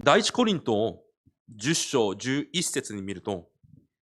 第一コリント10章11節に見ると、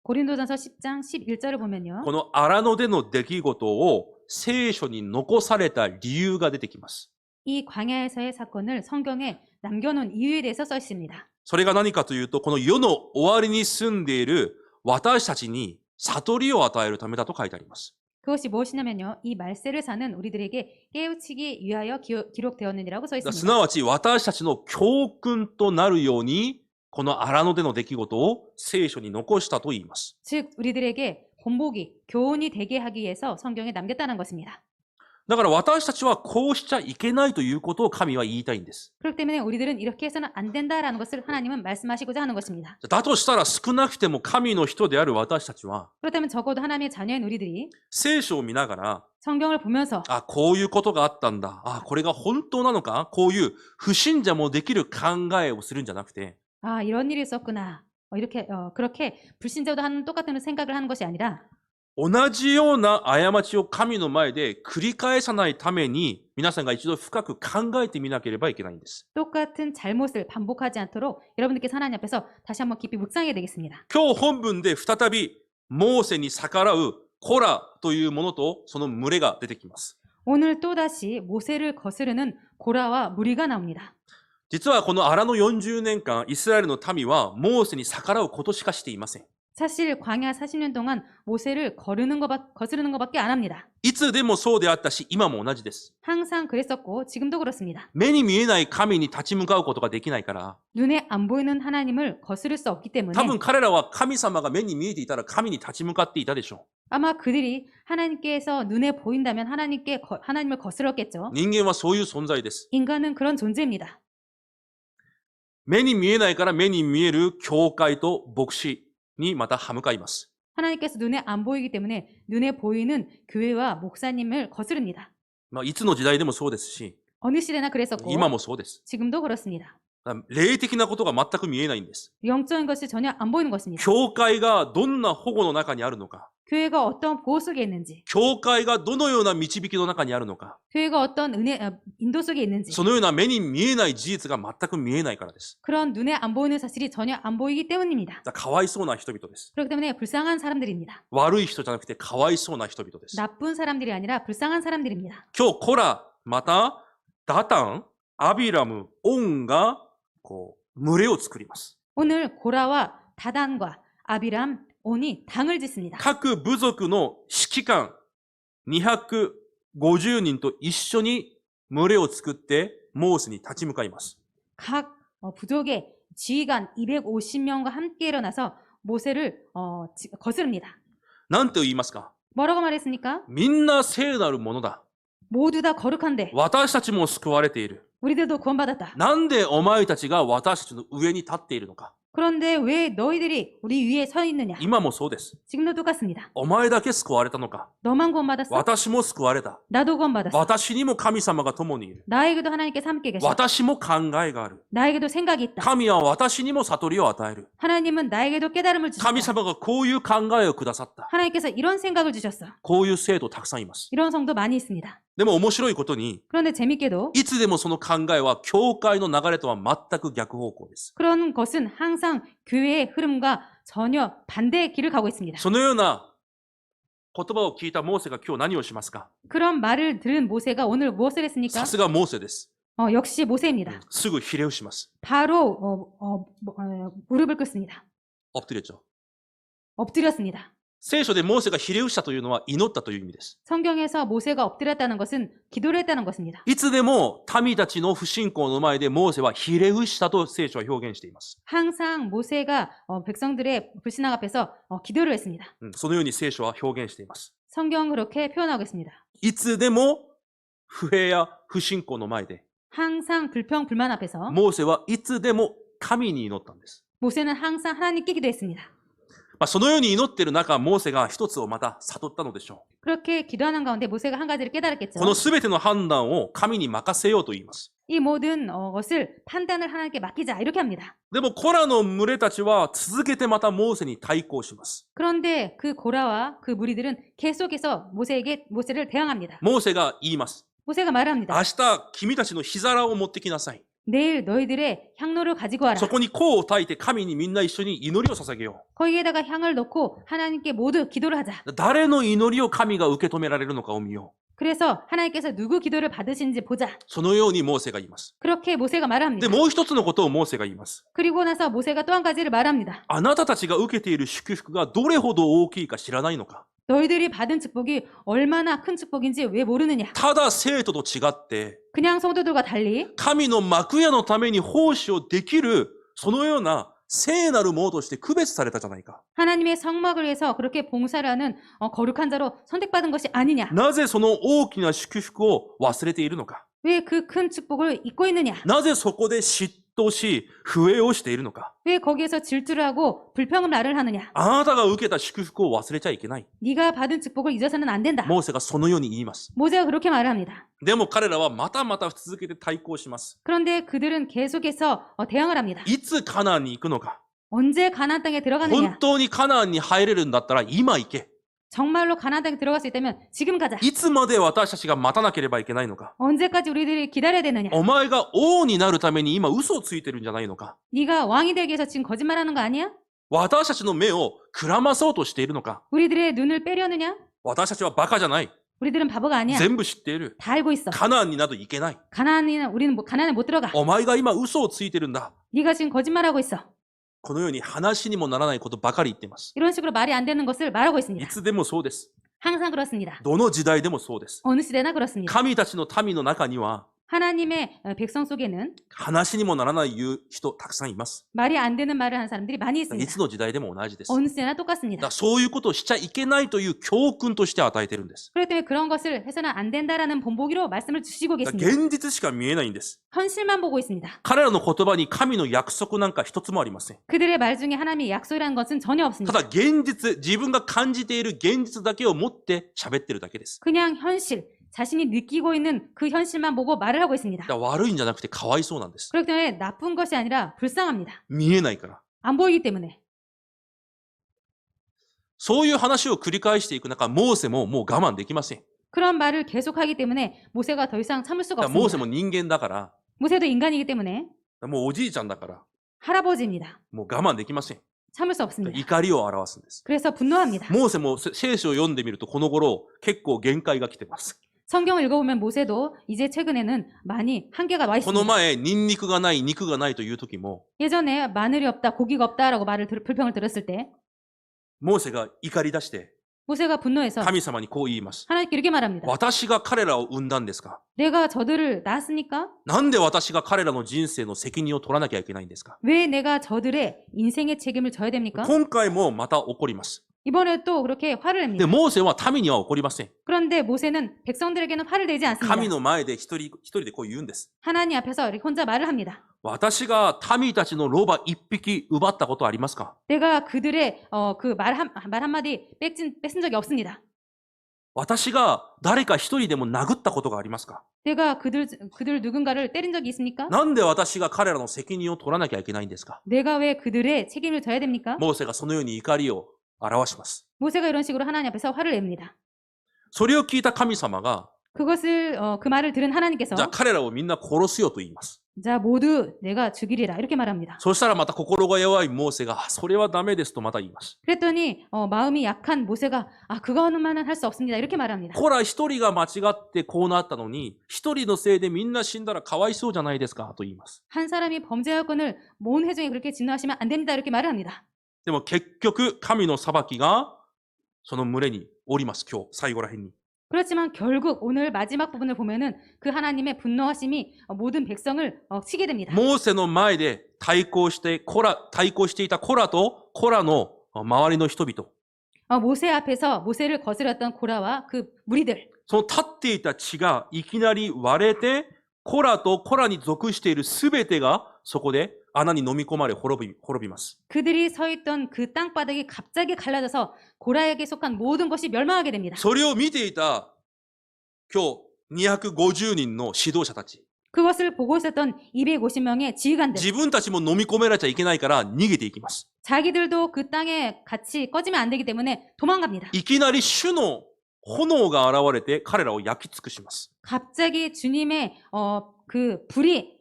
고린도전서 10장 11절을 보면요. この荒野での出来事を聖書に残された理由が出てきます。 이 광야에서의 사건을 성경에 남겨놓은 이유에 대해서 써 있습니다. それが何かというと、この世の終わりに住んでいる私たちに悟りを与えるためだと書いてあります。 그것이 무엇이냐면요. 이 말세를 사는 우리들에게 깨우치기 위하여 기록되었느니라고 써 す 있습니다. なわち私たちの教訓となるように、この荒野での出来事を聖書に残したと言います。 즉 우리들에게 본보기, 교훈이 되게 하기 위해서 성경에 남겼다는 것입니다. だから私たちはこうしちゃいけないということを神は言いたいんです。 그렇기 때문에 우리들은 이렇게 해서는 안 된다라는 것을 하나님은 말씀하시고자 하는 것입니다. だとしたら少なくても神の人である私たちは 그렇다면 적어도 하나님의 자녀인 우리들이 聖書を見ながら、 성경을 보면서 あ、こういうことがあったんだ。あ、これが本当なのか、こういう不信者もできる考えをするんじゃなくて、 아, 이런 일이 있었구나. 그렇게 불신자도 하는 똑같은 생각을 하는 것이 아니라 同じような過ちを神の前で繰り返さないために、皆さんが一度深く考えてみなければいけないんです。 똑같은 잘못을 반복하지 않도록 여러분들께서 하나님 앞에서 다시 한번 깊이 묵상해야 되겠습니다. 今日本文で再びモーセに逆らうコラというものとその群れが出てきます。 오늘 또다시 모세를 거스르는 고라와 무리가 나옵니다. 実はこの荒野40年間、イスラエルの民はモーセに逆らうことしかしていません。 사실 광야 40년 동안 모세를 거스르는 것밖에 안 합니다. いつでもそうであったし、今も同じです。 항상 그랬었고 지금도 그렇습니다. 目に見えない神に立ち向かうことができないから、 눈에 안 보이는 하나님을 거스를 수 없기 때문에 多分彼らは神様が目に見えていたら神に立ち向かっていたでしょ 아마 그들이 하나님께서 눈에 보인다면 하나님을 거스렀겠죠. う。人間はそういう存在です。 인간은 그런 존재입니다. 目に見えないから目に見える教会と牧師にまた歯向かいます。 하나님께서 눈에 안 보이기 때문에 눈에 보이는 교회와 목사님을 거스릅니다. いつの時代でもそうですし、 어느 시대나 그랬었고 今もそうです。 지금도 그렇습니다. 霊的なことが全く見えないんです。 영적인 것이 전혀 안 보이는 것입니다. 教会がどんな保護の中にあるのか、 교회가 어떤 보호 속에 있는지, 教会がどのような導きの中にあるのか、 교회가 어떤 인도 속에 있는지, そのような目に見えない事実が全く見えないからです。 그런 눈에 안 보이는 사실이 전혀 안 보이기 때문입니다. かわいそうな人々です。 그렇기 때문에 불쌍한 사람들입니다. 悪い人じゃなくてかわいそうな人々です。 나쁜 사람들이 아니라 불쌍한 사람들입니다. 今日コラ、またダタン、アビラム、オンが群れを作ります。 오늘 고라와 다단과 아비람, 온이 당을 짓습니다. 各部族の指揮官250人と一緒に群れを作ってモーセに立ち向かいます。 각 부족의 지휘관 250명과 함께 일어나서 모세를 거스릅니다. なんて言いますか？ 뭐라고 말했습니까? みんな聖なるものだ。 모두 다 거룩한데 私たちも救われている。 우리들도 구원받았다. なんでお前たちが私たちの上に立っているのか。 그런데 왜 너희들이 우리 위에 서 있느냐? 今もそうです。 지금도 똑같습니다. お前だけ救われたのか。 너만 구원받았어? 私も救われた。 나도 구원받았어. 私にも神様が共にいる。 나에게도 하나님께서 함께 계셔. 私も考えがある。 나에게도 생각이 있다. 神は私にも悟りを与える。 하나님은 나에게도 깨달음을 神 주셨다. 様がこういう考えをくださった。 하나님께서 이런 생각을 주셨어. こういう生徒たくさんいます。 이런 성도 많이 있습니다. でも面白いことに、 그런데 재밌게도 いつでもその考えは教会の流れとは全く逆方向です。 그런 것은 항상 교회의 흐름과 전혀 반대의 길을 가고 있습니다. そのような言葉を聞いたモーセが今日何をしますか？ 그런 말을 들은 모세가 오늘 무엇을 했습니까? さすがモーセです。 역시 모세입니다. すぐひれ伏します。 바로 무릎을 꿇습니다. 엎드렸죠. 엎드렸습니다. 聖書でモーセがひれ伏したというのは祈ったという意味です。 성경에서 모세가 엎드렸다는 것은 기도를 했다는 것입니다. いつでも民たちの不信仰の前でモーセはひれ伏したと聖書は表現しています。 항상 모세가 백성들의 불신앙 앞에서 기도를 했습니다. そのように聖書は表現しています。 성경은 그렇게 표현하고 있습니다. いつでも不平や不信仰の前で 항상 불평, 불만 앞에서 モーセはいつでも神に祈ったんです。 모세는 항상 하나님께 기도했습니다. そのように祈っている中、モーセが一つをまた悟ったのでしょ 그렇게 기도하는 가운데 모세가 한 가지를 う。 깨달았겠죠. このすべての判断を神に任せようと言います。 이 모든 것을 판단을 하나님께 맡기자 이렇게 합니다. でもコラの群れたちは続けてまたモーセに対抗します。 그런데 그 고라와 그 무리들은 계속해서 모세를 대항합니다. モーセが言います。 모세가 말합니다. 明日君たちの膝らを持ってきなさい。 내일 너희들의 향로를 가지고 와라. そこに香を焚いて神にみんな一緒に祈りを捧げよ 거기에다가 향을 넣고 하나님께 모두 기도를 하자. う。誰の祈りを神が受け止められるのかを見よ 그래서 하나님께서 누구 기도를 받으시는지 보자. う。そのようにモーセが言います。 그렇게 모세가 말합니다. で、もう一つのことをモーセが言います。 그리고 나서 모세가 또 한 가지를 말합니다. あなたたちが受けている祝福がどれほど大きいか知らないのか。 너희들이 받은 축복이 얼마나 큰 축복인지 왜 모르느냐. ただ生徒と違って、 그냥 성도들과 달리 神の幕屋のために奉仕をできる、そのような聖なるものとして区別されたじゃないか。 하나님의 성막을 위해서 그렇게 봉사를 하는 거룩한 자로 선택받은 것이 아니냐. なぜその大きな祝福を忘れているのか。 왜 그 큰 축복을 잊고 있느냐. なぜそこで嫉妬し、不栄をしているのか。 왜 거기에서 질투를 하고 불평을 말을 하느냐. あなたが受けた祝福を忘れちゃいけない。 네가 받은 축복을 잊어서는 안 된다. モーセがそのように言います。 모세가 그렇게 말을 합니다. でも彼らはまたまた続けて対抗します。 그런데 그들은 계속해서 대항을 합니다. いつカナンに行くのか。 언제 가나안 땅에 本 들어가느냐. 当にカナンに入れるんだったら今行け。 정말로 가나안 땅에 들어갈 수 있다면 지금 가자. いつまで私たちが待たなければいけないのか。 언제까지 우리들이 기다려야 되느냐. お前が王になるために今嘘をついてるんじゃないのか。 네가 왕이 되기 위해서 지금 거짓말하는 거 아니야? 私たちの目をくらまそうとしているのか。 우리들의 눈을 빼려느냐? 私たちはバカじゃない。 우리들은 바보가 아니야. 全部知っている。 다 알고 있어. カナンになど行けない。 우리는 가나안에 못 들어가. お前が今嘘をついてるんだ。 네가 지금 거짓말하고 있어. このように話にもならないことばかり言っています。 이런 식으로 말이 안 되는 것을 말하고 い 있습니다. つでもそうです。 항상 그렇습니다. どの時代でもそうです。 어느 시대나 그렇습니다. 神たちの民の中には 하나님의 백성 속에는 話にもならない言う人たくさんいます。 말이 안 되는 말을 하는 사람들이 많이 い 있습니다. つの時代でも同じです。 어느 시대나 だか 똑같습니다. らそういうことをしちゃいけないという教訓として与えてるんです。 그렇기 때문에 그런 것을 해서는 안 된다라는 본보기로 말씀을 주시고 だから 계십니다. 現実しか見えないんです。 현실만 보고 있습니다. 彼らの言葉に神の約束なんか一つもありません。 그들의 말 중에 하나님의 약속이라는 것은 전혀 た 없습니다. だ現実、自分が感じている現実だけを持って喋ってるだけです。 그냥 현실, 자신이 느끼고 있는 그 현실만 보고 말을 하고 있습니다. だから悪いんじゃなくてかわいそうなんです。 그렇기 때문에 나쁜 것이 아니라 불쌍합니다. 見えないから。 안 보이기 때문에. そういう話を繰り返していく中、モーセももう我慢できません。だ 그런 말을 계속하기 때문에 모세가 더 이상 참을 수가 からモーセ 없습니다. も人間だから、 모세도 인간이기 때문에 もうおじいちゃんだから、 할아버지입니다. もう我慢できません。 참을 수 없습니다. 怒りを表すんです。 그래서 분노합니다. モーセも聖書を読んでみると、この頃結構限界が来てます。 성경을 읽어보면 모세도 이제 최근에는 많이 한계가 와 この 있습니다. 前、ニンニクがない、肉がないという時も、 예전에 마늘이 없다, 고기가 없다라고 불평을 들었을 때 モーセが怒り出して、 모세가 분노해서 神様にこう言います。 하나님께 이렇게 말합니다. 私が彼らを生んだんですか？ 내가 저들을 낳았으니까 なんで私が彼らの人生の責任を取らなきゃいけないんですか？ 왜 내가 저들의 인생의 책임을 져야 됩니까? 今回もまた怒ります。 이번에 또 그렇게 화를 で、 냅니다. モーセは民には怒りません。 그런데 모세는 백성들에게는 화를 내지 神 않습니다. の前で一人でこう言うんです。 하나님 앞에서 이렇게 혼자 말을 합니다. 私が民たちのロバ一匹奪ったことありますか？ 내가 그들의 그 말 한마디 뺏은 적이 없습니다. 私が誰か一人でも殴ったことがありますか？ 내가 그들 누군가를 때린 적이 있습니까? なんで私が彼らの責任を取らなきゃいけないんですか？ 내가 왜 그들의 책임을 져야 됩니까? モーセがそのように怒りを表します。 모세가 이런 식으로 하나님 앞에서 화를 냅니다. それを聞いた神様が、 그것을 그 말을 들은 하나님께서 じゃあ彼らをみんな殺すよと言います。 자 모두 내가 죽이리라 이렇게 말합니다. そしたらまた心が弱いモーセが、それはダメですとまた言います。 그랬더니 마음이 약한 모세가 그거만은 할 수 없습니다 이렇게 말합니다. ほら、一人が間違ってこうなったのに、一人のせいでみんな死んだらかわいそうじゃないですかと言います。 한 사람이 범죄하건을 온 회중이 그렇게 진노하시면 안 됩니다 이렇게 말을 합니다. でも結局、神の裁きがその群れにおります、今日、最後らへんに。 그렇지만 결국 오늘 마지막 부분을 보면은 그 하나님의 분노하심이 모든 백성을 치게 됩니다. モーセの前で対抗していたコラとコラの周りの人々。 모세 앞에서 모세를 거스렸던 고라와 그 무리들 その立っていた地がいきなり割れて、コラとコラに属しているすべてがそこで穴に飲み込まれ滅びます。 그들이 서 있던 그 땅바닥이 갑자기 갈라져서 고라에게 속한 모든 것이 멸망하게 됩니다. それを見ていた今日250人の指導者たち。 그것을 보고 있었던 250명의 지휘관들 自分たちも飲み込められちゃいけないから逃げていきます。 자기들도 그 땅에 같이 꺼지면 안 되기 때문에 도망갑니다. いきなり主の炎が現れて彼らを焼き尽くします。 갑자기 주님의 그 불이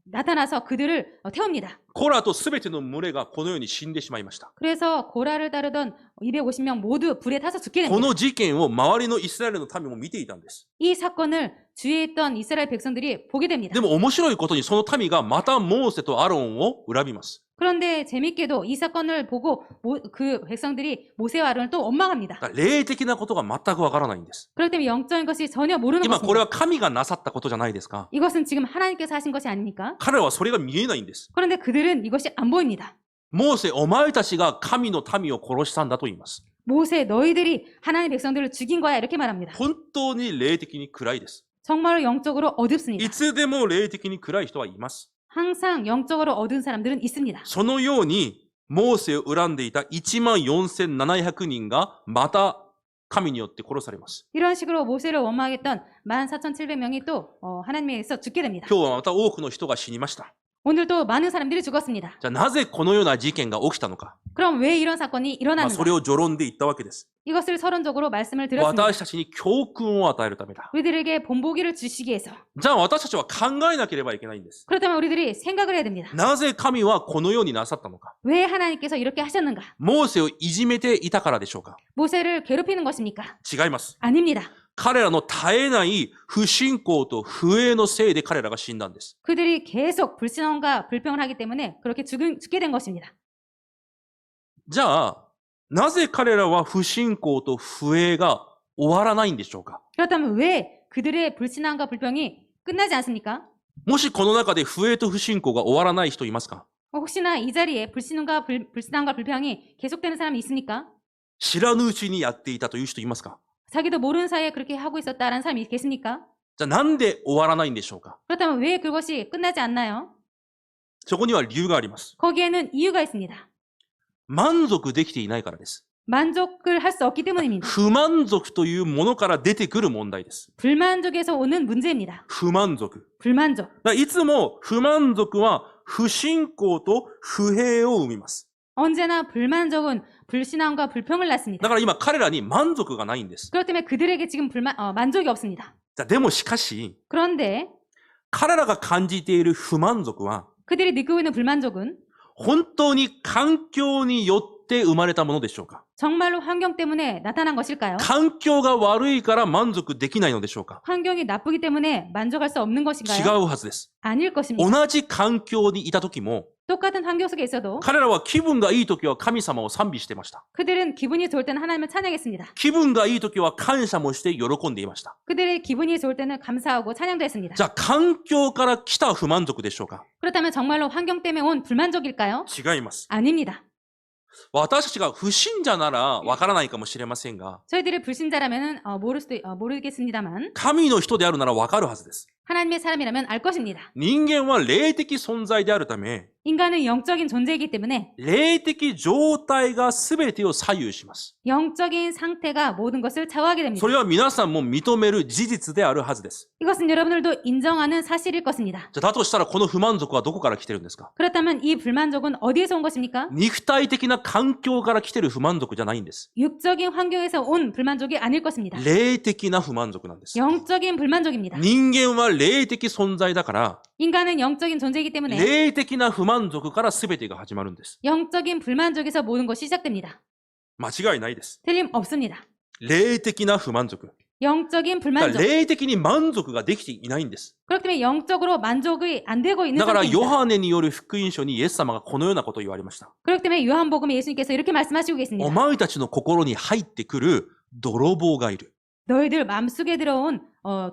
나타나서 그들을 태웁니다. コラとすべての群れがこのように死んでしまいました。 그래서 고라를 따르던 250명 모두 불에 타서 죽게 こ 됩니다. の事件を周りのイスラエルの民も見ていたんです。 이 사건을 주위에 있던 이스라엘 백성들이 보게 됩니다. でも面白いことにその民がまたモーセとアロンを恨みます。 그런데 재밌게도 이 사건을 보고 그 백성들이 모세와 아론을 또 원망합니다. だから霊的なことが全くわからないんです。 그렇기 때문에 영적인 것이 전혀 모르는 今これ 것입니다. は神がなさったことじゃないですか。 이것은 지금 하나님께서 하신 것이 아닙니까? 彼らはそれが見えないんです。 그런데 그들은 이것이 안 보입니다. モーセ、お前たちが神の民を殺したんだと言います。 모세 너희들이 하나님의 백성들을 죽인 거야 이렇게 말합니다. 本当に霊的に暗いです。 정말로 영적으로 어둡습니다. いつでも霊的に暗い人はいます。 항상 영적으로 어두운 사람들은 있습니다. そのように、モーセを恨んでいた14,700人がまた神によって殺されます。 이런 식으로 모세를 원망했던 14,700명이 또 하나님에 의해서 죽게 됩니다. 今日はまた多くの人が死にました。 오늘 또 많은 사람들이 죽었습니다. じゃあなぜこのような事件が起きたのか。 그럼 왜 이런 사건이 そ 일어났는가? れを序論で言ったわけです。 이것을 서론적으로 말씀을 드렸습니다. 私たちに教訓を与えるためだ。 우리들에게 본보기를 주시기 위해서. じゃあ私たちは考えなければいけないんです。 그렇다면 우리들이 생각을 해야 됩니다. なぜ神はこのようになさったのか。 왜 하나님께서 이렇게 하셨는가? モーセをいじめていたからでしょうか。 모세를 괴롭히는 것입니까? 違います。 아닙니다. 彼らの絶えない不信仰と不栄のせいで彼らが死んだんです。 그들이 계속 불신앙과 불평을 하기 때문에 그렇게 죽게 된 것입니다. じゃあ、なぜ彼らは不信仰と不栄が終わらないんでしょうか。 그렇다면 왜 그들의 불신앙과 불평이 끝나지 않습니까? もしこの中で不栄と不信仰が終わらない人いますか。 혹시나 이 자리에 불신앙과 불평이 계속되는 사람이 있습니까? 知らぬうちにやっていたという人いますか。 자기도 모르는 사이에 그렇게 하고 있었다라는 사람이 계십니까? じゃあなんで終わらないんでしょうか。 그렇다면 왜 그것이 끝나지 않나요? そこには理由があります。 거기에는 이유가 있습니다. 満足できていないからです。 만족을 할 수 없기 때문입니다. 不満足というものから出てくる問題です。 불만족에서 오는 문제입니다. 不満足。 불만족. だからいつも不満足は不信仰と不平を生みます。 언제나 불만족은 불신앙과 불평을 だ 낳습니다. から今彼らに満足がないんです。 그렇기 때문에 그들에게 지금 만족이 없습니다. じゃあでもしかし、 그런데 彼らが感じている不満足は、 그들이 느끼고 있는 불만족은 本当に環境によって生まれたものでしょうか。 정말로 환경 때문에 나타난 것일까요? 環境が悪いから満足できないのでしょうか。 환경이 나쁘기 때문에 만족할 수 없는 違 것인가요? うはずです。 아닐 것입니다. 同じ環境にいた時も、 똑같은 환경 속에 있어도 彼らは気分がいい時は神様を賛美してました。 그들은 기분이 좋을 때는 하나님을 찬양했습니다. 気分がいい時は感謝もして喜んでいました。 그들의 기분이 좋을 때는 감사하고 찬양도 했습니다. じゃあ環境から来た不満足でしょうか。 그렇다면 정말로 환경 때문에 온 불만족일까요? 違います。 아닙니다. 私たちが不信者ならわからないかもしれませんが、 저희들이 불신자라면 모르겠습니다만 神の人であるならわかるはずです。 하나님의 사람이라면 알 것입니다. 人間は霊的存在であるため、 인간은 영적인 존재이기 때문에 霊的状態が全てを左右します。 영적인 상태가 모든 것을 좌우하게 됩니다. それは皆さんも認める事実であるはずです。 이것은 여러분들도 인정하는 사실일 것입니다. じゃあだとしたらこの不満足はどこから来てるんですか。 그렇다면 이 불만족은 어디에서 온 것입니까? 肉体的な環境から来てる不満足じゃないんです。 육적인 환경에서 온 불만족이 아닐 것입니다. 霊的な不満足なんです。 영적인 불만족입니다. 人間は霊的存在だから、 인간은 영적인 존재이기 때문에 霊的な不満足から全てが始まるんです。 영적인 불만족에서 모든 것이 시작됩니다. 間違いないです。 틀림없습니다. 霊的な不満足。 영적인 だから 불만족. 霊的に満足ができていないんです。 그렇기 때문에 영적으로 만족이 안 되고 있는 だからヨ 상태입니다. ハネによる福音書にイエス様がこのようなことを言われました。 그렇기 때문에 요한복음에 예수님께서 이렇게 말씀하시고 お 계십니다. 前たちの心に入ってくる泥棒がいる。 너희들 마음속에 들어온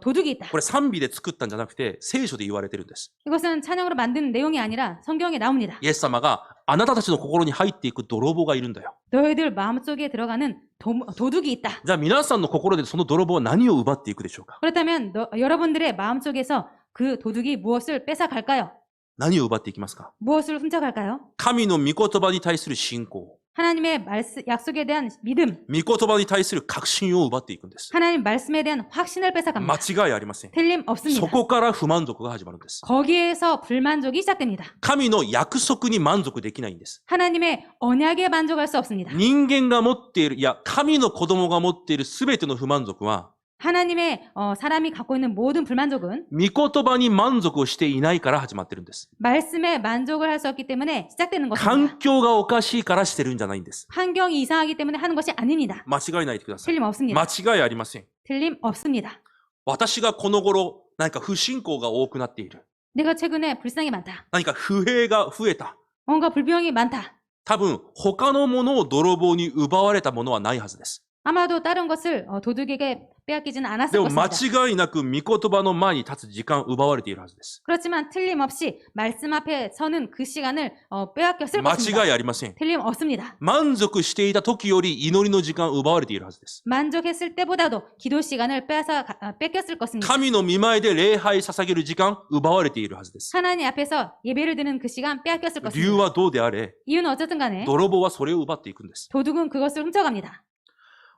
도둑이 있다. これ賛美で作ったんじゃなくて聖書で言われてるんです。 이것은 찬양으로 만든 내용이 아니라 성경에 나옵니다. イエス様があなたたちの心に入っていく泥棒がいるんだよ。 너희들 마음속에 들어가는 도둑이 있다. じゃあ皆さんの心でその泥棒は何を奪っていくでしょうか。 그렇다면 여러분들의 마음속에서 그 도둑이 무엇을 뺏어갈까요? 何を奪っていきますか。 무엇을 훔쳐갈까요? 神の御言葉に対する信仰。 하나님의 약속에 대한 믿음, 御言葉に対する確信を奪っていくんです。 하나님 말씀에 대한 확신을 間 뺏어갑니다. 違いありません。 틀림없습니다. そこから不満足が始まるんです。 거기에서 불만족이 시작됩니다. 神の約束に満足できないんです。 하나님의 언약에 만족할 수 없습니다. 人間が持っている、いや、神の子供が持っている全ての不満足は、 하나님의 사람이 갖고 있는 모든 불만족은 御言葉に満足をしていないから始まってるんです。 말씀에 만족을 할 수 없기 때문에 시작되는 것입니다. 環境がおかしいからしてるんじゃないんです。 환경이 이상하기 때문에 하는 것이 아닙니다. 間違いないでください。 틀림없습니다. 間違いありません。 틀림없습니다. 私がこの頃、何か不信仰が多くなっている。 내가 최근에 불쌍이 많다. 何か不平が増えた。 뭔가 불평이 많다. 多分、他のものを泥棒に奪われたものはないはずです。 아마도 다른 것을 도둑에게 빼앗기지는 で 않았을 も間 것입니다. 違いなく御言葉の前に立つ時間を奪われているはずです。 그렇지만 틀림없이 말씀 앞에 서는 그 시간을 빼앗겼을 間 것입니다. 違いありません。 틀림없습니다. 満足していた時より祈りの時間を奪われているはずです。 만족했을 때보다도 기도 시간을 뺏겼을 것입니다. 神の御前で礼拝捧げる時間奪われているはずです。 하나님 앞에서 예배를 드는 그 시간 빼앗겼을 理由 것입니다. はどうであれ、 이유는 어쨌든 간에 泥棒はそれを奪っていくんです。 도둑은 그것을 훔쳐갑니다.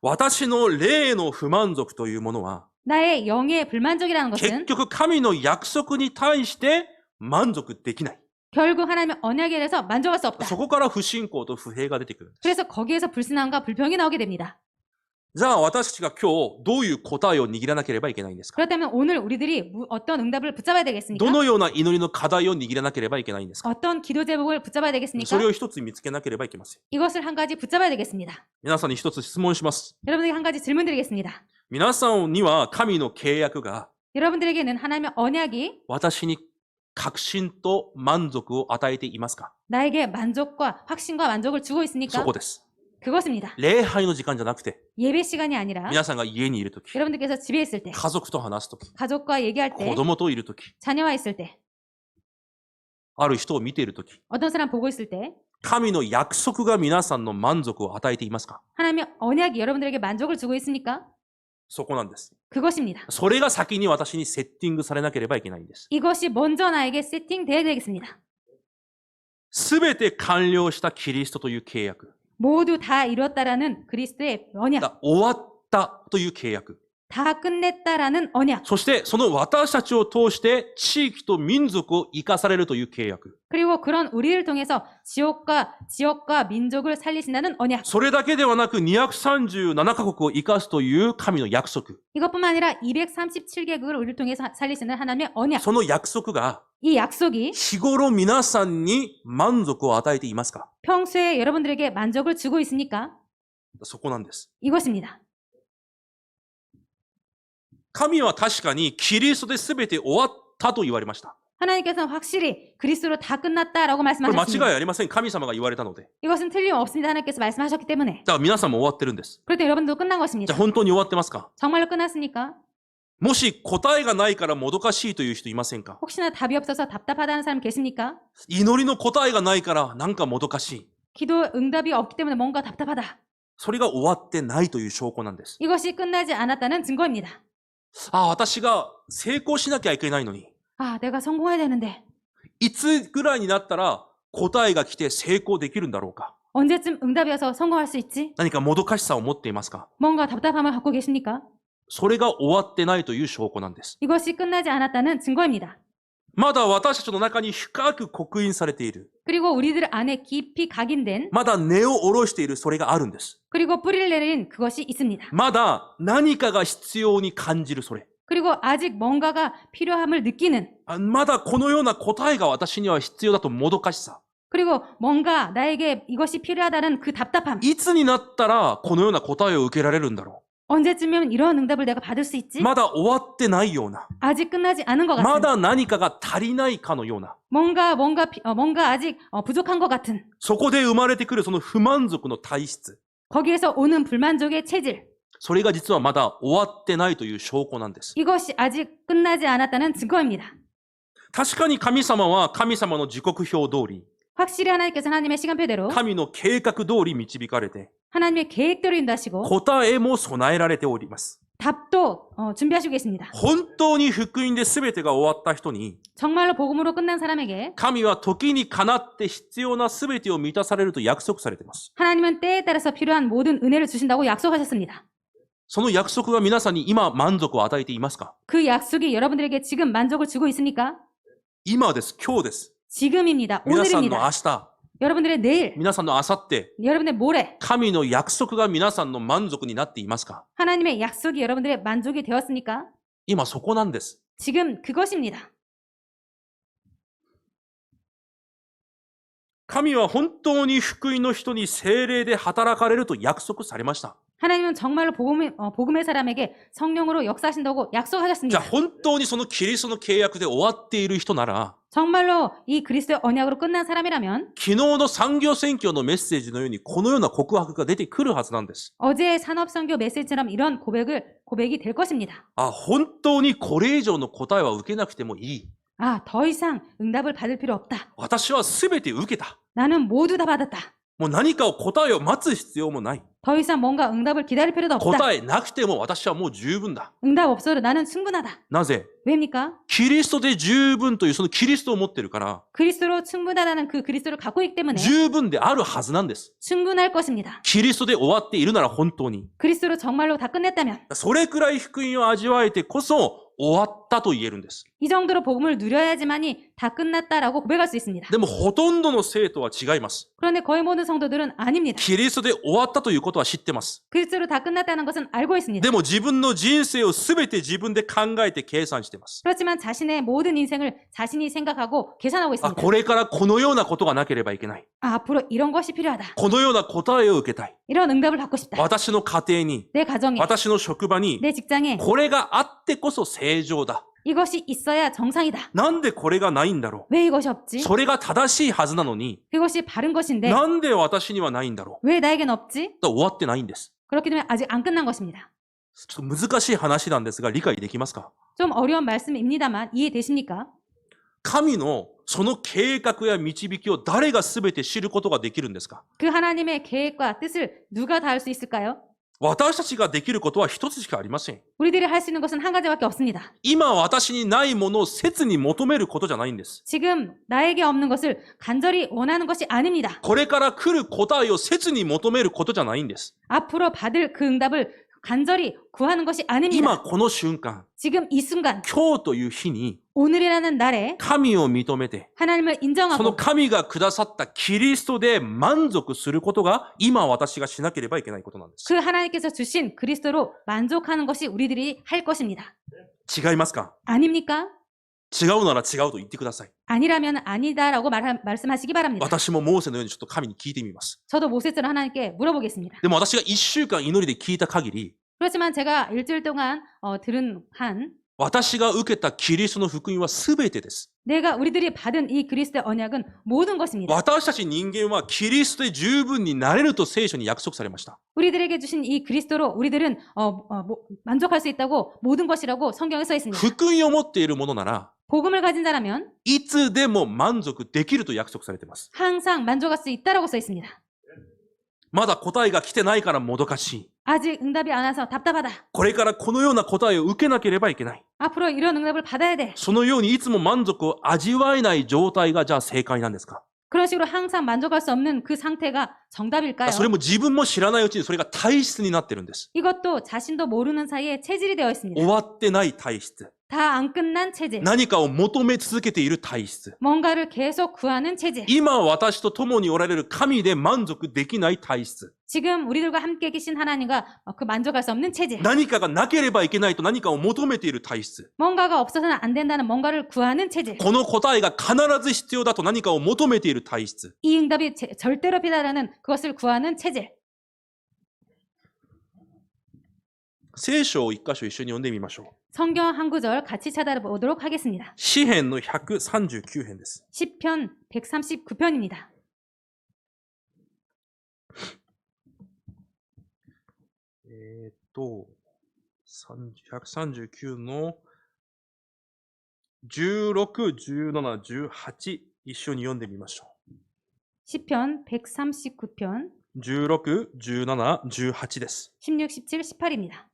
私の霊の不満足というものは、 나의 영의 불만족이라는 結 것은 局神の約束に対して満足できない。 결국 하나님의 언약에 대해서 만족할 수 없다. そこから不信仰と不平が出てくるんです。 그래서 거기에서 불신앙과 불평이 나오게 됩니다. じゃあ私たちが今日どういう答えを握らなければいけないんですか？ 그렇다면 오늘 우리들이 어떤 응답을 붙잡아야 되겠습니까? どのような祈りの課題を握らなければいけないんですか？ 어떤 기도 제목을 붙잡아야 되겠습니까? それを一つ見つけなければいけません。 이것을 한 가지 붙잡아야 되겠습니다. 皆さんに一つ質問します。 여러분에게 한 가지 질문 드리겠습니다. 皆さんには神の契約が 여러분들에게는 하나님의 언약이 私に確信と満足を与えていますか？ 나에게 만족과 확신과 만족을 주고 そ 있습니까? こです。 그것입니다. 礼拝の時間じゃなくて、 예배 시간이 아니라 皆さんが家にいるとき、 여러분들께서 집에 있을 때, 家族と話すとき、 가족과 얘기할 때, 子供といるとき、 자녀와 있을 때, ある人を見ているとき、 어떤 사람 보고 있을 때 神の約束が皆さんの満足を与えていますか？ 하나님의 언약이 여러분들에게 만족을 주고 있습니까? そこなんです。 그것입니다. それが先に私にセッティングされなければいけないんです。 이것이 먼저 나에게 세팅되어야 되겠습니다. すべて完了したキリストという契約。 모두 다 이뤘다라는 그리스도의 언약, 終わったという契約。 다 끝냈다라는 언약, そしてその私たちを通して地域と民族を生かされるという契約。 그리고 그런 우리를 통해서 지역과 민족을 살리신다는 언약. それだけではなく237カ国を生かすという神の約束。 이것뿐만 아니라 237개국을 우리를 통해서 살리시는 하나님의 언약. その約束が 이 약속이 日頃皆さんに満足を与えていますか？ 평소에 여러분들에게 만족을 주고 있습니까? そこなんです。 이것입니다. 神は確かにキリストで全て終わったと言われました。 하나님께서는 확실히 그리스도로 다 끝났다라고 これ間違い 말씀하셨습니다. ありません。神様が言われたので。 이것은 틀림없습니다. 하나님께서 말씀하셨기 때문에. じゃあ皆さんも終わってるんです。 그럴 때 여러분도 끝난 じゃ 것입니다. あ本当に終わってますか？ 정말로 끝났습니까? もし答えがないからもどかしいという人いませんか？ 혹시나 답이 없어서 답답하다는 사람 계십니까? 祈りの答えがないからなんかもどかしい。 기도 응답이 없기 때문에 뭔가 답답하다. それが終わってないという証拠なんです。 이것이 끝나지 않았다는 증거입니다. ああ、私が成功しなきゃいけないのに、 아, 내가 성공해야 되는데 いつぐらいになったら答えが来て成功できるんだろうか？ 언제쯤 응답이 와서 성공할 수 있지? 何かもどかしさを持っていますか？ 뭔가 답답함을 갖고 계십니까? それが終わってないという証拠なんです。 이것이 끝나지 않았다는 증거입니다. まだ私たちの中に深く刻印されている。 그리고 우리들 안에 깊이 각인된 まだ根を下ろしているそれがあるんです。 그리고 뿌리를 내린 그것이 있습니다. まだ何かが必要に感じるそれ。 그리고 아직 뭔가가 필요함을 느끼는 まだこのような答えが私には必要だともどかしさ。 그리고 뭔가 나에게 이것이 필요하다는 그 답답함. いつになったらこのような答えを受けられるんだろ 언제쯤이면 이런 응답을 내가 받을 수 う。 있지? まだ終わってないような。 아직 끝나지 않은 것 ま 같은. だ何かが足りないかのような。 뭔가 아직 부족한 것 같은. そこで生まれてくるその不満足の体質。 거기에서 오는 불만족의 체질. それが実はまだ終わってないという証拠なんです。 이것이 아직 끝나지 않았다는 증거입니다. 確かに神様は神様の時刻表通り、 확실히 하나님께서 하나님의 시간표대로 神の計画通り導かれて、 하나님의 계획대로 인도하시고 答えも備えられております。 답도 준비하시고 계십니다. 本当に福音で全てが終わった人に、 정말로 복음으로 끝난 사람에게 神は時にかなって必要な全てを満たされると約束されています。 하나님은 때에 따라서 필요한 모든 은혜를 주신다고 약속하셨습니다. その約束が皆さんに今満足を与えていますか？ 그 약속이 여러분들에게 지금 만족을 주고 있습니까? 今です。今日です。 지금입니다. 皆さんの明 오늘입니다. 日、 여러분들의 내일, 皆さんの明後日、 여러분의 모레, 神の約束が皆さんの満足になっていますか？ 하나님의 약속이 여러분들의 만족이 되었습니까? 今そこなんです。 지금 그것입니다. 神は本当に福音の人に聖霊で働かれると約束されました。 하나님은 정말로 복음의 사람에게 성령으로 역사하신다고 じゃ 약속하셨습니다. あ本当にそのキリストの契約で終わっている人なら、 정말로 이 그리스도의 언약으로 끝난 사람이라면 昨日の産業宣教のメッセージのようにこのような告白が出てくるはずなんです。 어제의 산업선교 메시지처럼 이런 고백이 될 것입니다. あ、本当にこれ以上の答えは受けなくてもいい。 아, 더 이상 응답을 받을 필요 없다. 私は全て受けた。 나는 모두 다 받았다. もう何かを答えを待つ必要もない。 더 이상 뭔가 응답을 기다릴 필요도 없다. 答えなくても私はもう十分だ。 응답 없어도 나는 충분하다. なぜ？ 왜입니까? キリストで十分というそのキリストを持ってるから、 그리스도로 충분하다는 그 그리스도를 갖고 있기 때문에 十分であるはずなんです。 충분할 것입니다. キリストで終わっているなら本当に。 그리스도로 정말로 다 끝냈다면 それくらい福音を味わえてこそ終わったと言えるんです。 이 정도로 복음을 누려야지만이 다 끝났다라고 고백할 수 있습니다. でもほとんどの生徒は違います。 그런데 거의 모든 성도들은 아닙니다. キリストで終わったということは知ってます。 그리스도로 다 끝났다는 것은 알고 있습니다. でも自分の人生を全て自分で考えて計算しています。 그렇지만 자신의 모든 인생을 자신이 생각하고 계산하고 あ、 있습니다. これからこのようなことがなければいけない。 아, 앞으로 이런 것이 필요하다. このような答えを受けたい。 이런 응답을 받고 싶다. 私の家庭に、 내 가정에, 私の職場に、 내 직장에 これがあってこそ正常だ。 이것이 있어야 정상이다. なんでこれがないんだろ 왜 이것이 う。 없지? それが正しいはずなのに、 그것이 바른 것인데 なんで私にはないんだろ 왜 나에겐 없지? う。終わってないんです。 그렇기 때문에 아직 안 끝난 것입니다. ちょっと難しい話なんですが理解できますか？ 좀 어려운 말씀입니다만 이해되십니까? 神のその計画や導きを誰が全て知ることができるんですか？ 그 하나님의 계획과 뜻을 누가 다 알 수 있을까요? 私たちができることは一つしかありません。 우리들이 할 수 있는 것은 한 가지밖에 없습니다. 今私にないものを切に求めることじゃないんです。 지금 나에게 없는 것을 간절히 원하는 것이 아닙니다. これから来る答えを切に求めることじゃないんです。 앞으로 받을 그 응답을 간절히 구하는 것이 今 아닙니다. この瞬間、 지금 이 순간 今日という日に 오늘이라는 날에 神を認めて、 하나님을 その 인정하고 神がくださったキリストで満足することが今私がしなければいけないことなんです。 그 하나님께서 주신 그리스도로 만족하는 것이 우리들이 할 것입니다. 違いますか？ 아닙니까? 違うなら違うと言ってください。 아니라면 아니다라고 말씀하시기 바랍니다. 私もモーセのようにちょっと神に聞いてみます。 저도 모세처럼 하나님께 물어보겠습니다. でも私が1週間祈りで聞いた限り、 그렇지만 제가 일주일 동안 들은 한 私が受けたキリストの福音は全てです。 내가 우리들이 받은 이 그리스도의 언약은 모든 것입니다. 私たち人間はキリストで十分になれると聖書に約束されました。 우리들에게 주신 이 그리스도로 우리들은 만족할 수 있다고 모든 것이라고 성경에 써 있습니다. 福音を持っているものなら、 복음을 가진 자라면 いつでも満足できると約束されています。 항상 만족할 수 있다라고 써 있습니다. まだ答えが来てないからもどかしい。 아직 응답이 안 와서 답답하다. これからこのような答えを受けなければいけない。 앞으로 이런 응답을 받아야 돼. そのようにいつも満足を味わえない状態がじゃあ正解なんですか？ 그런 식으로 항상 만족할 수 없는 그 상태가 정답일까요? それも自分も知らないうちにそれが体質になってるんです。 이것도 자신도 모르는 사이에 체질이 되어 있습니다. 終わってない体質。 다 안 끝난 체질. 何かを求め続けている体質。 뭔가를 계속 구하는 체질. 今私と共におられる神で満足できない体質。 지금 우리들과 함께 계신 하나님과 그 만족할 수 없는 체질. 何かがなければいけないと何かを求めている体質。 뭔가가 없어서는 안 된다는 뭔가를 구하는 체질. この答えが必ず必要だと何かを求めている体質。 이 응답이 절대로 필요하다는 그것을 구하는 체질. 聖書を一箇所一緒に読んでみましょう。 성경 한 구절 같이 찾아보도록 하겠습니다. 詩編の139編です。 시편 139편입니다. 139の16、17、18一緒に読んでみましょ 시편 139편 う。16、17、18です。 16, 17, 18입니다.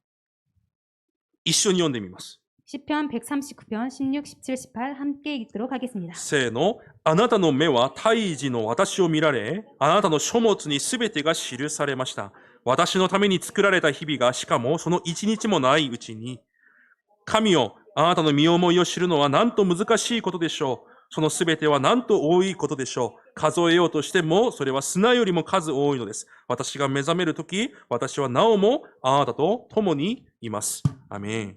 一緒に読んでみます。 시편 139편 16, 17, 18 함께 읽도록 하겠습니다. せーの。あなたの目は胎児の私を見られ、あなたの書物にすべてが記されました。私のために作られた日々が、しかもその一日もないうちに、神よ、あなたの身思いを知るのはなんと難しいことでしょう。そのすべてはなんと多いことでしょう。数えようとしても、それは砂よりも数多いのです。私が目覚めるとき、私はなおもあなたと共にいます。アメン。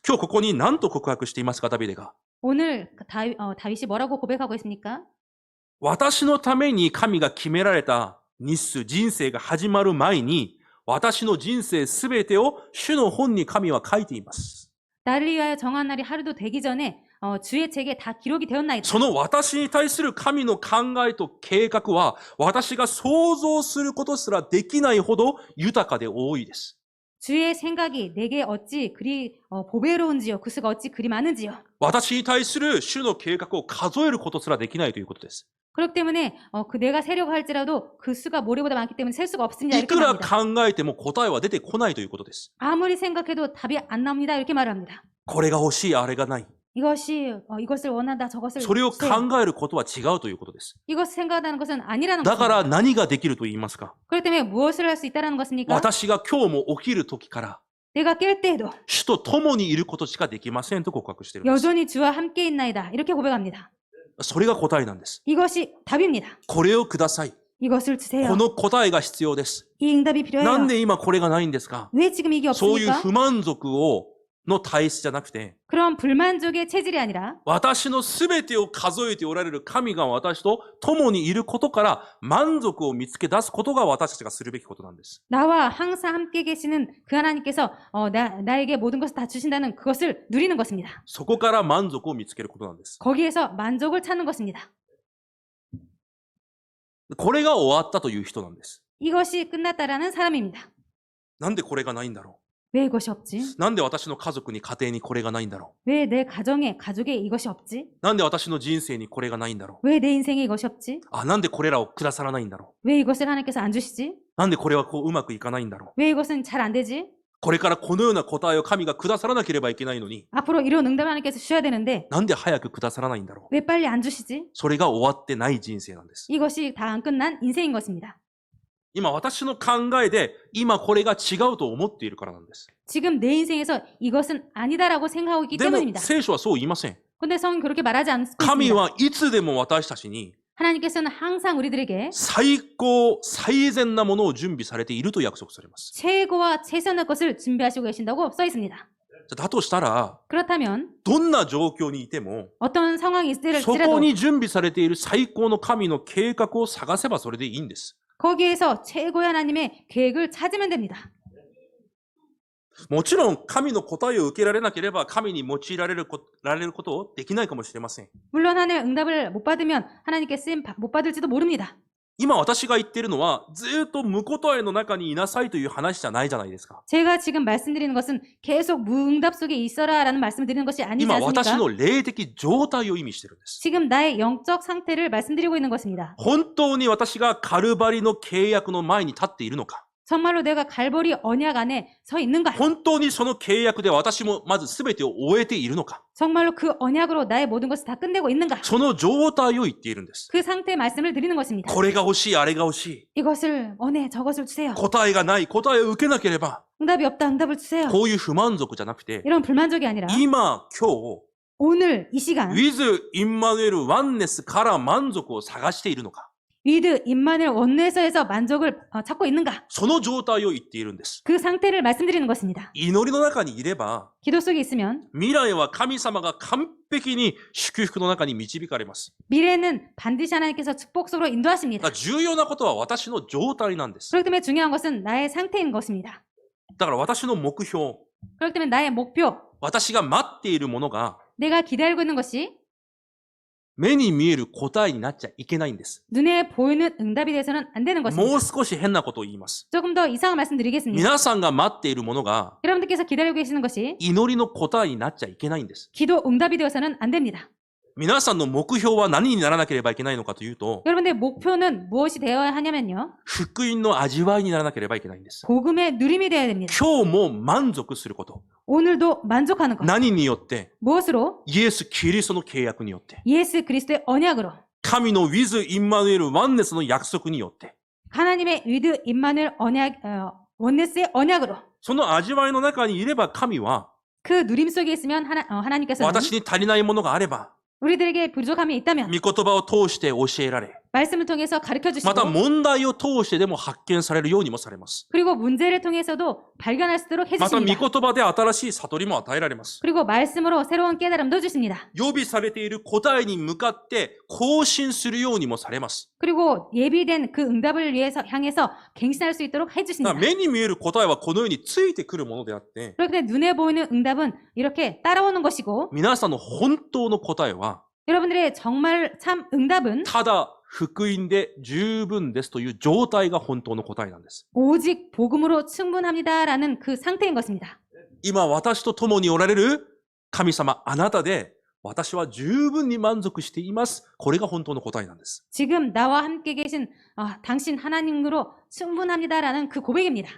今日ここに何と告白していますか、ダビデが。 오늘 다윗이 뭐라고 고백하고 있습니까? 私のために神が決められた日数、人生が始まる前に、私の人生すべてを主の本に神は書いています。 나를 위하여 정한 날이 하루도 되기 전에 주의 책에 다 기록이 되었나이다. その私に対する神の考えと計画は、私が想像することすらできないほど豊かで多いです。 주의 생각이 내게 어찌 그리 보배로운지요. 그 수가 어찌 그리 많은지요. 私に対する主の計画を数えることすらできないということです。 그렇기 때문에 내가 세려고 할지라도 그 수가 모래보다 많기 때문에 셀 수가 없습니다. い 이렇게 くら 말합니다. 考えても答えは出てこないということです。 아무리 생각해도 답이 안 나옵니다. 이렇게 말을 합니다. これが欲しい、あれがない。 이것을 원한다. 저것을 それを 주세요. 考えることは違うということです。 이것을 생각하는 것은 아니라는 だから 것입니다. 何ができると言いますか。 그렇기 때문에 무엇을 할 수 있다는 것입니까? 私が今日も起きる時から 내가 깰 때에도 主と共にいることしかできませんと告白しているんです。 여전히 주와 함께 있나이다. 이렇게 고백합니다. それが答えなんです。 이것이 답입니다. これをください。 이것을 주세요. この答えが必要です。 이 응답이 な 필요해요. んで今これがないんですか。 왜 지금 이게 そういう 없습니까? 不満足の体質じゃなくて、 그런 불만족의 체질이 아니라 私のすべてを数えておられる神が私と共にいることから満足を見つけ出すことが私たちがするべきことなんです。 나와 항상 함께 계시는 그 하나님께서 나에게 모든 것을 다 주신다는 그것을 누리는 것입니다. そこから満足を見つけることなんです。 거기에서 만족을 찾는 것입니다. これが終わったという人なんです。 이것이 끝났다라는 사람입니다. なんでこれがないんだろ 왜 이것이 없지? う。なんで私の家族に家庭にこれがないんだろ 왜 내 가족에 이것이 없지? う。なんで私の人生にこれがないんだろう。 왜 내 인생에 이것이 없지? あ、なんでこれらをくださらないんだろ 왜 이것을 하나님께서 안 주시지? う。なんでこれはこううまくいかないんだろう。 왜 이것은 잘 안 되지? これからこのような答えを神がくださらなければいけないのに、 앞으로 이런 응답을 하나님께서 주셔야 되는데 なんで早くくださらないんだろう。 왜 빨리 안 주시지? それが終わってない人生なんです。 이것이 다 안 끝난 인생인 것입니다. 今私の考えで今これが違うと思っているからなんです。 지금 내 인생에서 이것은 아니다라고 생각하고 있기 でも 때문입니다. 聖書はそう言いません。 근데 성은 그렇게 말하지 않고 神 있습니다. はいつでも私たちに 하나님께서는 항상 우리들에게 最高、最善なものを準備されていると約束されます。 최고와 최선의 것을 준비하시고 계신다고 써 있습니다. だとしたら、 그렇다면 どんな状況にいても、 어떤 상황이 そこ 있을지라도 に準備されている最高の神の計画を探せばそれでいいんです。 거기에서 최고의 하나님의 계획을 찾으면 됩니다. もちろん神の答えを受けられなければ神に用いられることをできないかもしれません。 물론 하나님의 응답을 못 받으면 하나님께 쓰임 못 받을지도 모릅니다. 今私が言っているのはずっと無答えの中にいなさいという話じゃないじゃないですか。 제가 지금 말씀드리는 것은 계속 무응답 속에 있어라라는 말씀을 드리는 것이 아니지 今私 않습니까? の霊的状態を意味しているんです。 지금 나의 영적 상태를 말씀드리고 있는 것입니다. 本当に私がカルバリの契約の前に立っているのか。 정말로 내가 갈보리 언약 안에 서 있는가? 本当にその契約で私もまず全てを終えているのか。 정말로 그 언약으로 나의 모든 것을 다 끝내고 있는가? その状態を言っているんです。 그 상태의 말씀을 드리는 것입니다. これが欲しい、あれが欲しい。 이것을 원해, 저것을 주세요. 答えがない、答えを受けなければ、 응답이 없다, 응답을 주세요. こういう不満足じゃなくて、 이런 불만족이 아니라 今、今日、 오늘 이 시간 with インマヌエルワンネスから満足を探しているのか。 위드 임마누엘 원내에서 만족을 찾고 있는가? その状態を言っているんです。 그 상태를 말씀드리는 것입니다. 祈りの中にいれば、 기도 속에 있으면 未来は神様が完璧に祝福の中に導かれます。 미래는 반드시 하나님께서 축복 속으로 だ 인도하십니다. から重要なことは私の状態なんです。 그렇기 때문에 중요한 것은 나의 상태인 것입니다. だから私の目標、 그렇기 때문에 나의 목표, 私が待っているものが 내가 기다리고 있는 것이 目に見える答えになっちゃいけないんです。 눈에 보이는 응답이 돼서는 안 되는 も 것입니다. う少し変なことを言います。 조금 더 이상한 말씀 드리겠습니다. 皆さんが待っているものが 여러분들께서 기다리고 계시는 것이 祈りの答えになっちゃいけないんです。 기도 응답이 되어서는 안 됩니다. 皆さんの目標は何にならなければいけないのかというと、 여러분들의 목표는 무엇이 되어야 하냐면요. 福音の味わいにならなければいけないんです。 복음의 누림이 되어야 됩니다. 今日も満足すること。 오늘도 만족하는 것. 何によって 무엇으로? イエス・キリストの契約によって。 예수 그리스도의 언약으로. 神の with インマヌエルワンネスの約束によって。 하나님의 위드 임마누엘 언약 원네스의 언약으로. その味わいの中にいれば神は 그 누림 속에 있으면 하나님께서는 私に足りないものがあれば 우리들에게 부족함이 있다면 御言葉を通して教えられ、 말씀을 통해서 가르쳐 また 주시고 問題を通してでも発見されるようにもされます。 그리고 문제를 통해서도 발견할 수 있도록 また御言 해주십니다. 葉で新しい悟りも与えられます。 그리고 말씀으로 새로운 깨달음도 주십니다. 予備されている答えに向かって更新するようにもされます。 그리고 예비된 그 응답을 위해서 향해서 갱신할 수 있도록 だから 해주십니다. 目に見える答えはこのようについてくるものであって、 그렇기 때문에 눈에 보이는 응답은 이렇게 따라오는 것이고 皆さんの本当の答えは、 여러분들의 정말 참 응답은 ただ福音で十分ですという状態が本当の答えなんです。 오직 복음으로 충분합니다라는 그 상태인 것입니다. 今私と共におられる神様、あなたで私は十分に満足しています。これが本当の答えなんです。 지금 나와 함께 계신 당신 하나님으로 충분합니다라는 그 고백입니다.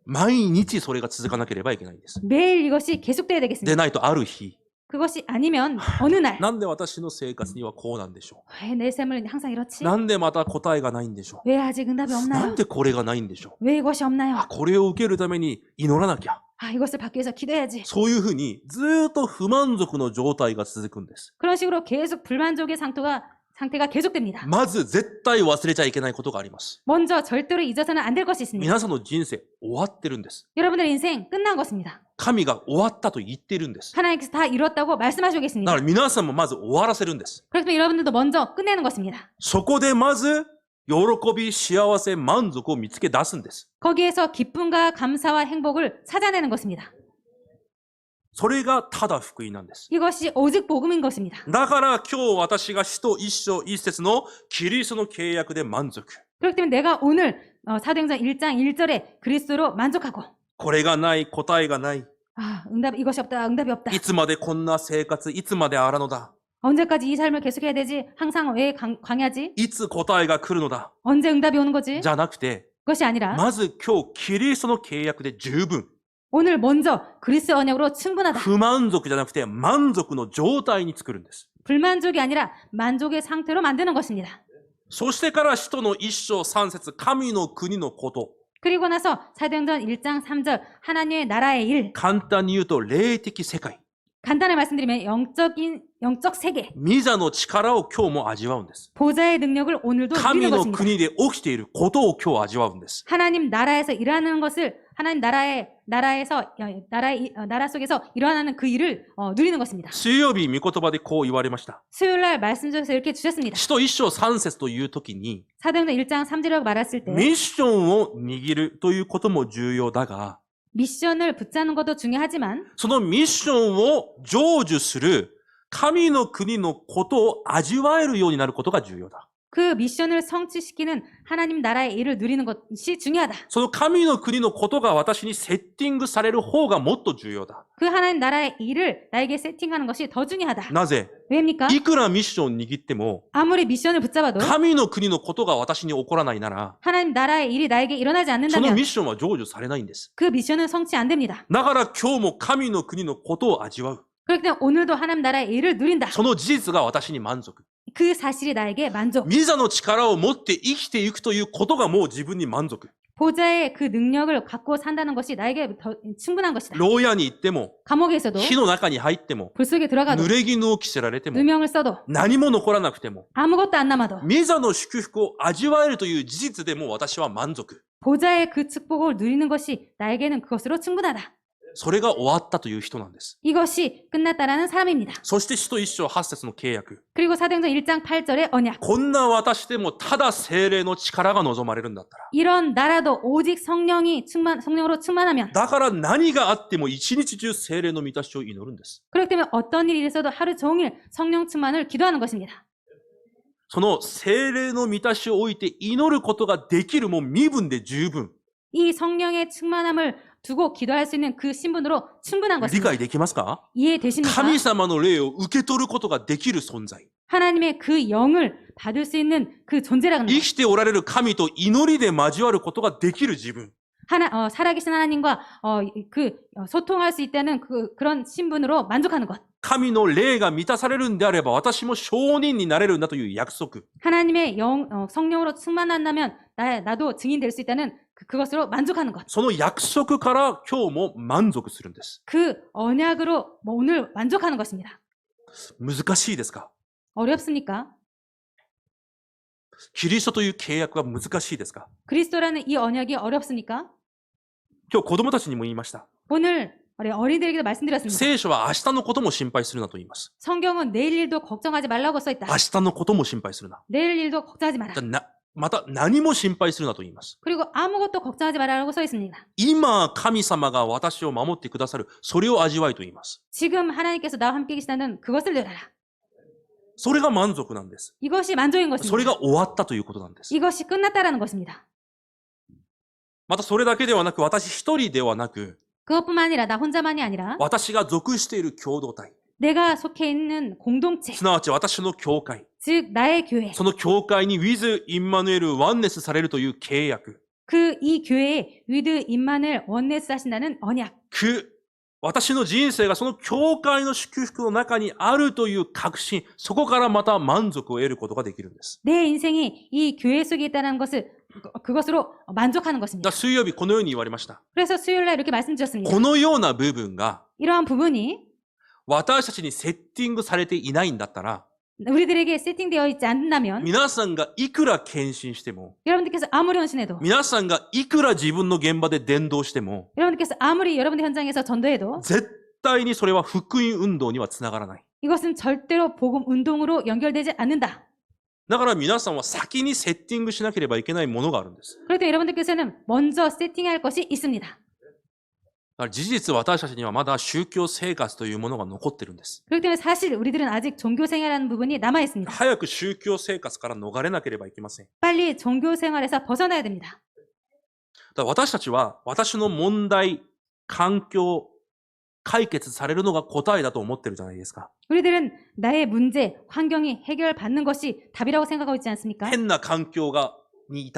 毎日それが続かなければいけないんです。 매일 이것이 계속돼야 で 되겠습니다. ないとある日、 그것이 아니면 어느 날 なんで私の生活にはこうなんでしょ 왜 내 삶은 항상 う。 이렇지? なんでまた答えがないんでしょ 왜 아직 응답이 う。な 없나요? んでこれがないんでしょ 왜 이것이 う。 없나요? これを受けるために祈らなきゃ。 이것을 받기 위해서 기도해야지. そういうふうにずーっと不満足の状態が続くんです。 그런 식으로 계속 불만족의 상태가 계속됩니다. まず絶対忘れちゃいけないことがあります。 먼저 절대로 잊어서는 안 될 것이 있습니다. 皆さんの人生終わってるんです。 여러분들의 인생 끝난 것입니다. 神が終わったと言ってるんです。 하나님께서 다 이뤘다고 말씀하시고 だ 계십니다. から皆さんもまず終わらせるんです。 그렇기 때문에 여러분들도 먼저 끝내는 것입니다. そこでまず喜び、幸せ、満足を見つけ出すんです。 거기에서 기쁨과 감사와 행복을 찾아내는 것입니다. それがただ福音なんです。 이것이 오직 복음인 것입니다. だから今日私が使徒一章一節のキリストの契約で満足。 그렇기 때문에 내가 오늘 사도행전 1장 1절에 그리스도로 만족하고 これがない、答えがない。 이것이 없다, 응답이 없다. いつまでこんな生活、いつまであらのだ。 언제까지 이 삶을 계속해야 되지? 항상 왜 광야지? いつ答えが来るのだ。 언제 응답이 오는 거지? じゃなくて、 그것이 아니라 まず今日キリストの契約で十分。 오늘 먼저 그리스도 언약으로 충분하다. 不満足じゃなくて満足の状態に作るんです。 불만족이 아니라 만족의 상태로 만드는 것입니다. そしてから使徒の一章三節、神の国のこと。 그리고 나서 사도행전 1장 3절 하나님의 나라의 일. 簡単に言うと霊的世界。 간단히 말씀드리면 영적 세계. 御座の力を今日も味わうんです。 보좌의 능력을 오늘도 神 누리는 の 것입니다. 国で起きていることを今日味わうんです。 하나님 나라에서 일하는 것을 하나님 나라 속에서 일어나는 그 일을 누리는 것입니다. 水曜日、御言葉でこう言われました。 수요일 날 말씀 중에서 이렇게 주셨습니다. 使徒一章三節という時に、 사도행전 1장 3절이라고 말했을 때 ミッションを握るということも重要だが、 미션을 붙잡는 것도 중요하지만 そのミッションを成就する神の国のことを味わえるようになることが重要だ。 그 미션을 성취시키는 하나님 나라의 일을 누리는 것이 중요하다. その神の国のことが私にセッティングされる方がもっと重要だ。 그 하나님 나라의 일을 나에게 세팅하는 것이 더 중요하다. なぜ 왜입니까? いくらミッションを握っても、 아무리 미션을 붙잡아도 神の国のことが私に起こらないなら、 하나님 나라의 일이 나에게 일어나지 その 않는다면 ミッションは成就されないんです。 그 미션은 성취 안 됩니다. だから今日も神の国のことを味わう。 그렇기 때문에 오늘도 하나님 나라의 일을 누린다. その事実が私に満足。 그 사실이 나에게 만족. 御座の力を持って生きていくということがもう自分に満足。 보좌의 그 능력을 갖고 산다는 것이 나에게 더 충분한 것이다. 牢屋に行っても、 감옥에서도 火の中に入っても、 불 속에 들어가도 濡れ衣を着せられても、 누명을 써도 何も残らなくても、 아무것도 안 남아도 御座の祝福を味わえるという事実でも私は満足。 보좌의 그 축복을 누리는 것이 나에게는 그것으로 충분하다. それが終わったという人なんです。 이것이 끝났다라는 사람입니다. そして使徒一章八節の契約。 그리고 사도행전 1장 8절의 언약. こんな私でもただ聖霊の力が望まれるんだったら。 이런 나라도 오직 성령으로 충만하면 だから何があっても一日中聖霊の満たしを祈るんです。 그렇기 때문에 어떤 일이 있어도 하루 종일 성령 충만을 기도하는 것입니다. その聖霊の満たしを置いて祈ることができるもう身分で十分。 이 성령의 충만함을 두고 기도할 수 있는 그 신분으로 충분한 理 것입니다. 解できますか？ 이해되십니까? 神様の霊を受け取ることができる存在。 하나님의 그 영을 받을 수 있는 그 존재라는 生 것. きておられる神と祈りで交わることができる自分。 살아계신 하나님과 소통할 수 있다는 그런 신분으로 만족하는 것. 神の霊が満たされるんであれば私も証人になれるんだという約束。 하나님의 성령으로 충만한다면 나도 증인 될 수 있다는 그것으로 만족하는 것. その約束から今日も満足するんです。 그 언약으로 오늘 만족하는 것입니다. 難しいですか？ 어렵습니까? キリストという契約は難しいですか？ 그리스도라는 이 언약이 어렵습니까? 今日子供たちにも言いました。 오늘 우리 어린이들에게도 말씀드렸습니다. 聖書は明日のことも心配するなと言います。 성경은 내일 일도 걱정하지 말라고 써 있다. 明日のことも心配するな。 내일 일도 걱정하지 마라. じゃあまた何も心配するなと言います。 그리고 아무것도 걱정하지 말라고 써 있습니다. 今、神様が私を守ってくださる、それを味わいと言います。 지금 하나님께서 나와 함께 계시다는 그것을 누려라. それが満足なんです。 이것이 만족인 それ 것입니다. が終わったということなんです。 이것이 끝났다라는 것입니다. またそれだけではなく、私一人ではなく、 그것뿐만 아니라 나 혼자만이 아니라 私が属している共同体、 내가 속해 있는 공동체, すなわち私の教会、 즉 나의 교회, その教会に with インマヌエルワンネスされるという契約、 그 이 교회에 위드 임만을 원네스 하신다는 언약, 私の人生がその教会の祝福の中にあるという確信、そこからまた満足を得ることができるんです。 내 인생이 이 교회 속에 있다는 것을 그것으로 만족하는 だ 것입니다. 水曜日このように言われました。 그래서 수요일 날 이렇게 말씀드렸습니다. このような部分が 이러한 부분이 私たちにセッティングされていないんだったら、 우리들에게 세팅되어 있지 않는다면 皆さんがいくら献身しても、 여러분들께서 아무리 헌신해도 皆さんがいくら自分の現場で伝道しても、 여러분들께서 아무리 여러분의 현장에서 전도해도 絶対にそれは福音運動にはつながらない。 이것은 절대로 복음 운동으로 연결되지 않는다. だから皆さんは先にセッティングしなければいけないものがあるんです。 그럴 때 여러분들께서는 먼저 세팅할 것이 있습니다. だから事実私たちにはまだ宗教生活というものが残ってるんです。 그렇기 때문에 사실 우리들은 아직 종교생활이라는 부분이 남아있습니다. 早く宗教生活から逃れなければいけません。 빨리 종교생활에서 벗어나야 됩니다. だから私たちは私の問題、環境、解決されるのが答えだと思ってるじゃないですか。 우리들은 나의 문제, 환경이 해결받는 것이 답이라고 생각하고 있지 않습니까? 変な環境に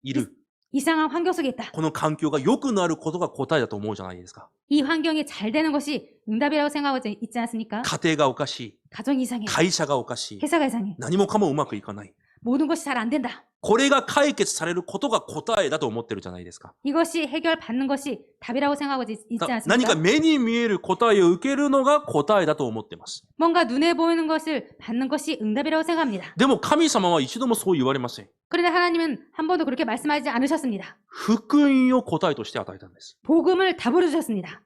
いる。 이상한 환경 속에 있다. この環境が良くなることが答えだと思うじゃないですか。 이 환경이 잘 되는 것이 응답이라고 생각하고 있지 않습니까? 家庭がおかしい。 가정이 이상해. 会社がおかしい。 회사가 이상해. 何もかもうまくいかない。 모든 것이 잘 안 된다. これが解決されることが答えだと思ってるじゃないですか。 이것이 해결받는 것이 답이라고 생각하고 있지 何か 않습니까? 目に見える答えを受けるのが答えだと思っています。 뭔가 눈에 보이는 것을 받는 것이 응답이라고 생각합니다. でも神様は一度もそう言われません。 그런데 하나님은 한 번도 그렇게 말씀하지 않으셨습니다. 福音を答えとして与えたんです。 복음을 답으로 주셨습니다.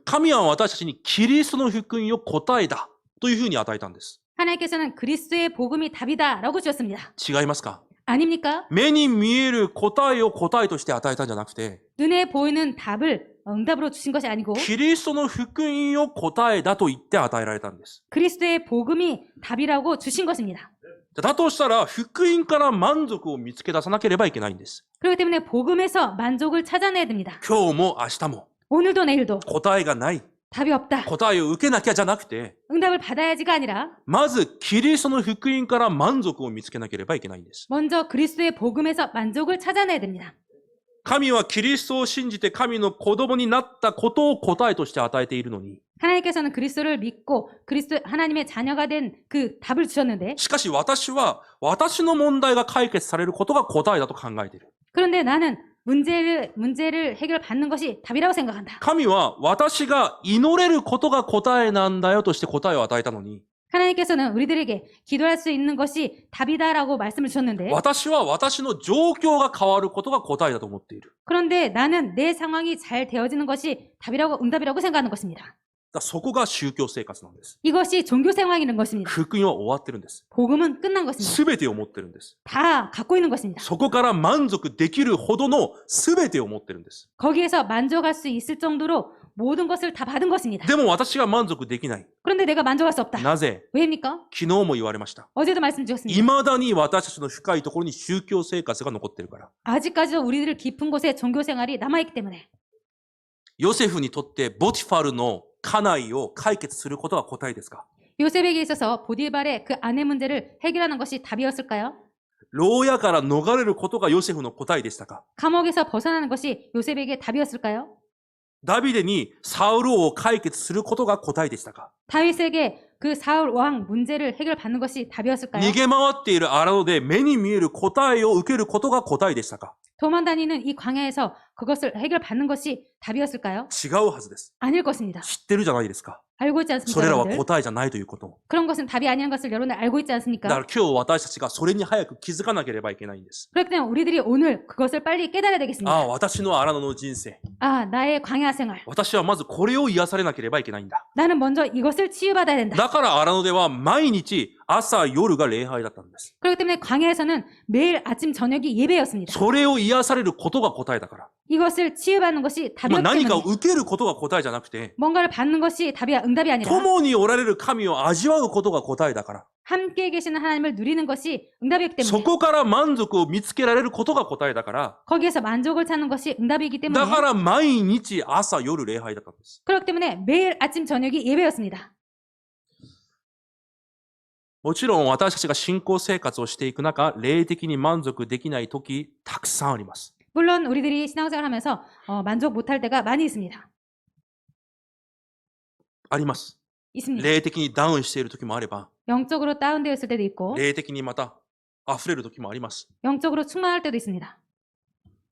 神は私たちにキリストの福音を答えだというふうに与えたんです。 하나님께서는 그리스도의 복음이 답이다라고 주셨습니다. 違いますか？ 아닙니까? 目に見える答えを答えとして与えたんじゃなくて、 눈에 보이는 답을 응답으로 주신 것이 아니고 キリストの福音を答えだと言って与えられたんです。 그리스도의 복음이 답이라고 주신 것입니다. だとしたら、福音から満足を見つけ出さなければいけないんです。 그렇기 때문에 복음에서 만족을 찾아내야 됩니다. 今日も明日も 오늘도 내일도 答えがない。 답이 없다. 答えを受けなきゃじゃなくて、 응답을 받아야지가 아니라 まずキリストの福音から満足を見つけなければいけないんです。 먼저 그리스도의 복음에서 만족을 찾아내야 됩니다. 神はキリストを信じて神の子供になったことを答えとして与えているのに、 하나님께서는 그리스도를 믿고 그리스도 하나님의 자녀가 된 그 답을 주셨는데 しかし私は私の問題が解決されることが答えだと考えている。 그런데 나는 문제를 해결받는 것이 답이라고 생각한다. 神は私が祈れることが答えなんだよとして答えを与えたのに、 하나님께서는 우리들에게 기도할 수 있는 것이 답이다라고 말씀을 주셨는데 私は私の状況が変わることが答えだと思っている。 그런데 나는 내 상황이 잘 되어지는 것이 답이라고 응답이라고 생각하는 것입니다. だからそこが宗教生活なんです。 이것이 종교 생활이라는 것입니다. 福音は終わってるんです。 복음은 끝난 것입니다. すべてを持ってるんです。 다 갖고 있는 것입니다. そこから満足できるほどのすべてを持ってるんです。 거기에서 만족할 수 있을 정도로 모든 것을 다 받은 것입니다. でも私が満足できない。 그런데 내가 만족할 수 없다. なぜ？ 왜입니까? 昨日も言われました。 어제도 말씀드렸습니다. 未だに私たちの深いところに宗教生活が残ってるから。 아직까지도 우리들 깊은 곳에 종교 생활이 남아있기 때문에 ヨセフにとってボティファルの家内を解決することが答えですか？ 요셉에게 있어서 보디발의 그 아내 문제를 해결하는 것이 답이었을까요? 牢屋から逃れることがヨセフの答えでしたか？ 감옥에서 벗어나는 것이 요셉에게 답이었을까요? ダビデにサウル王を解決することが答えでしたか？ 다윗에게 그 사울 왕 문제를 해결받는 것이 답이었을까요? 逃げ回っている荒野で目に見える答えを受けることが答えでしたか？ 도망다니는 이 광야에서 그것을 해결받는 것이 답이었을까요? 違うはずです。 아닐 것입니다. 知ってるじゃないですか。 알고 있지 そ 않습니까, れらは 여러분들? 答えじゃないということ。 그런 것은 답이 아니라는 것을 여러분들 알고 있지 だか 않습니까? ら今日私たちがそれに早く気づかなければいけないんです。 그렇기 때문에 우리들이 오늘 그것을 빨리 깨달아야 あ 되겠습니다. あ、私の荒野の人生。 아, 나의 광야 생활. 私はまずこれを癒されなければいけないんだ。 나는 먼저 이것을 치유받아야 된다. だから荒野では毎日朝夜が礼拝だったんです。 그렇기 때문에 광야에서는 매일 아침 저녁이 예배였습니다. それを癒されることが答えだから。 이것을 치유받는 것이 まあ 답이었기 何かを 때문에 受けることが答えじゃなくて、 뭔가를 받는 것이 답이 응답이 아니라 共におられる神を味わうことが答えだから。 함께 계시는 하나님을 누리는 것이 응답이기 そ 때문에 こから満足を見つけられることが答えだから。 거기에서 만족을 찾는 것이 응답이기 だ 때문에 から毎日朝夜礼拝だったんです。 그렇기 때문에 매일 아침 저녁이 예배였습니다. もちろん私たちが信仰生活をしていく中、霊的に満足できない時、たくさんあります。 물론 우리들이 신앙생활을 하면서 만족 못할 때가 많이 있습니다. あります。 있습니다. 霊的にダウンしている時もあれば、 영적으로 다운되어 있을 때도 있고 霊的にまた溢れる時もあります。 영적으로 충만할 때도 있습니다.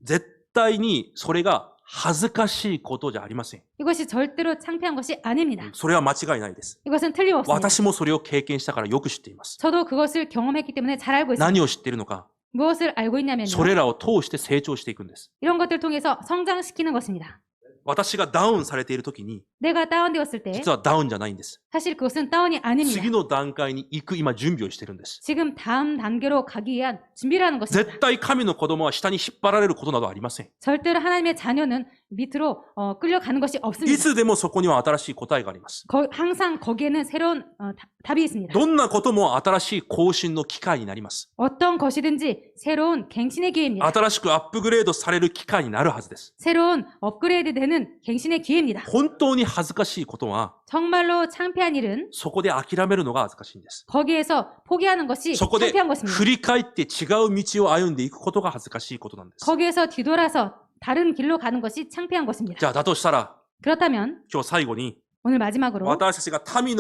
絶対にそれが恥ずかしいことじゃありません。 이것이 절대로 창피한 것이 아닙니다. それは間違いないです。 이것은 틀림없습니다. 私もそれを経験したからよく知っています。 저도 그것을 경험했기 때문에 잘 알고 있습니다. 何を知っているのか、 무엇을 알고 있냐면요. それらを通して成長していくんです。 이런 것들을 통해서 성장시키는 것입니다. 私がダウンされている時に、 내가 다운되었을 때 実はダウンじゃないんです。 사실 그것은 다운이 아닙니다. 次の段階に行く今準備をしてるんです。 지금 다음 단계로 가기 위한 준비를 하는 것입니다. 絶対神の子供は下に引っ張られることなどありません。 절대로 하나님의 자녀는 밑으로 끌려가는 것이 い 없습니다. つでもそこには新しい答えがあります。 항상 거기에는 새로운 답이 있습니다. どんなことも新しい更新の機会になります。 어떤 것이든지 새로운 갱신의 기회입니다. 新しくアップグレードされる機会になるはずです。 새로운 업그레이드 되는 갱신의 기회입니다. 本当に恥ずかしいことは、 정말로 창피한 일은 そこで諦めるのが恥ずかしいんです。 거기에서 포기하는 것이 そこで 창피한 것입니다. 振り返って違う道を歩んでいくことが恥ずかしいことなんです。 거기에서 뒤돌아서 다른 길로 가는 것이 창피한 것입니다. じゃあ、だとしたら、 그렇다면 今日最後に、 오늘 마지막으로 私たちが民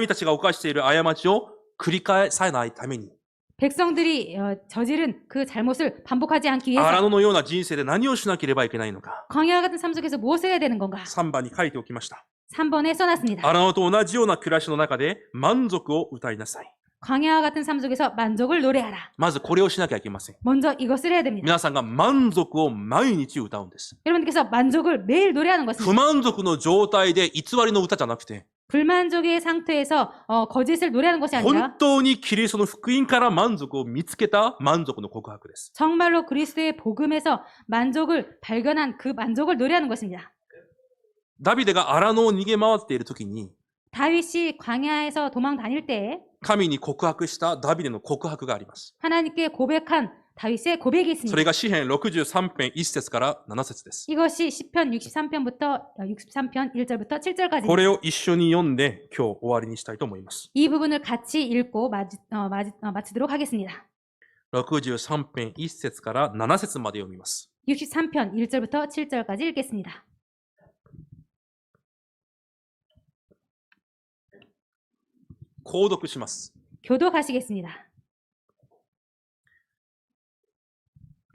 たちが犯している過ちを繰り返さないために、 백성들이 저지른 그 잘못을 반복하지 않기 荒 위해서 野のような人生で何をしなければいけないのか、 광야 같은 삶 속에서 무엇을 해야 되는 건가? 3番に書いておきました。 3번에 써놨습니다. 荒野と同じような暮らしの中で満足を歌いなさい。 광야와 같은 삶 속에서 만족을 노래하라. まずこれをしなきゃいけません。 먼저 이것을 해야 됩니다. 皆さんが満足を毎日歌うんです。 여러분께서 만족을 매일 노래하는 不 것입니다. 満足の状態で偽りの歌じゃなくて、 불만족의 상태에서 거짓을 노래하는 것이 本 아니라 当にキリストの福音から満足を見つけた満足の告白です。 정말로 그리스도의 복음에서 만족을 발견한 그 만족을 노래하는 것입니다. ダビデが荒野を逃げ回っている時に、 다윗이 광야에서 도망 다닐 때 神に告白したダビデの告白があります。 하나님께 고백한 다윗의 고백이 そ 있습니다. れが詩編63編1節から7節です。 이것이 시편 63편부터 63편 1절부터 7절까지 これを一緒に読んで今日終わりにしたいと思います。 이 부분을 같이 읽고 마치도록 하겠습니다. 63編1節から7節まで読みます。 63편 1절부터 7절까지 읽겠습니다. 購読します。 교독하시겠습니다.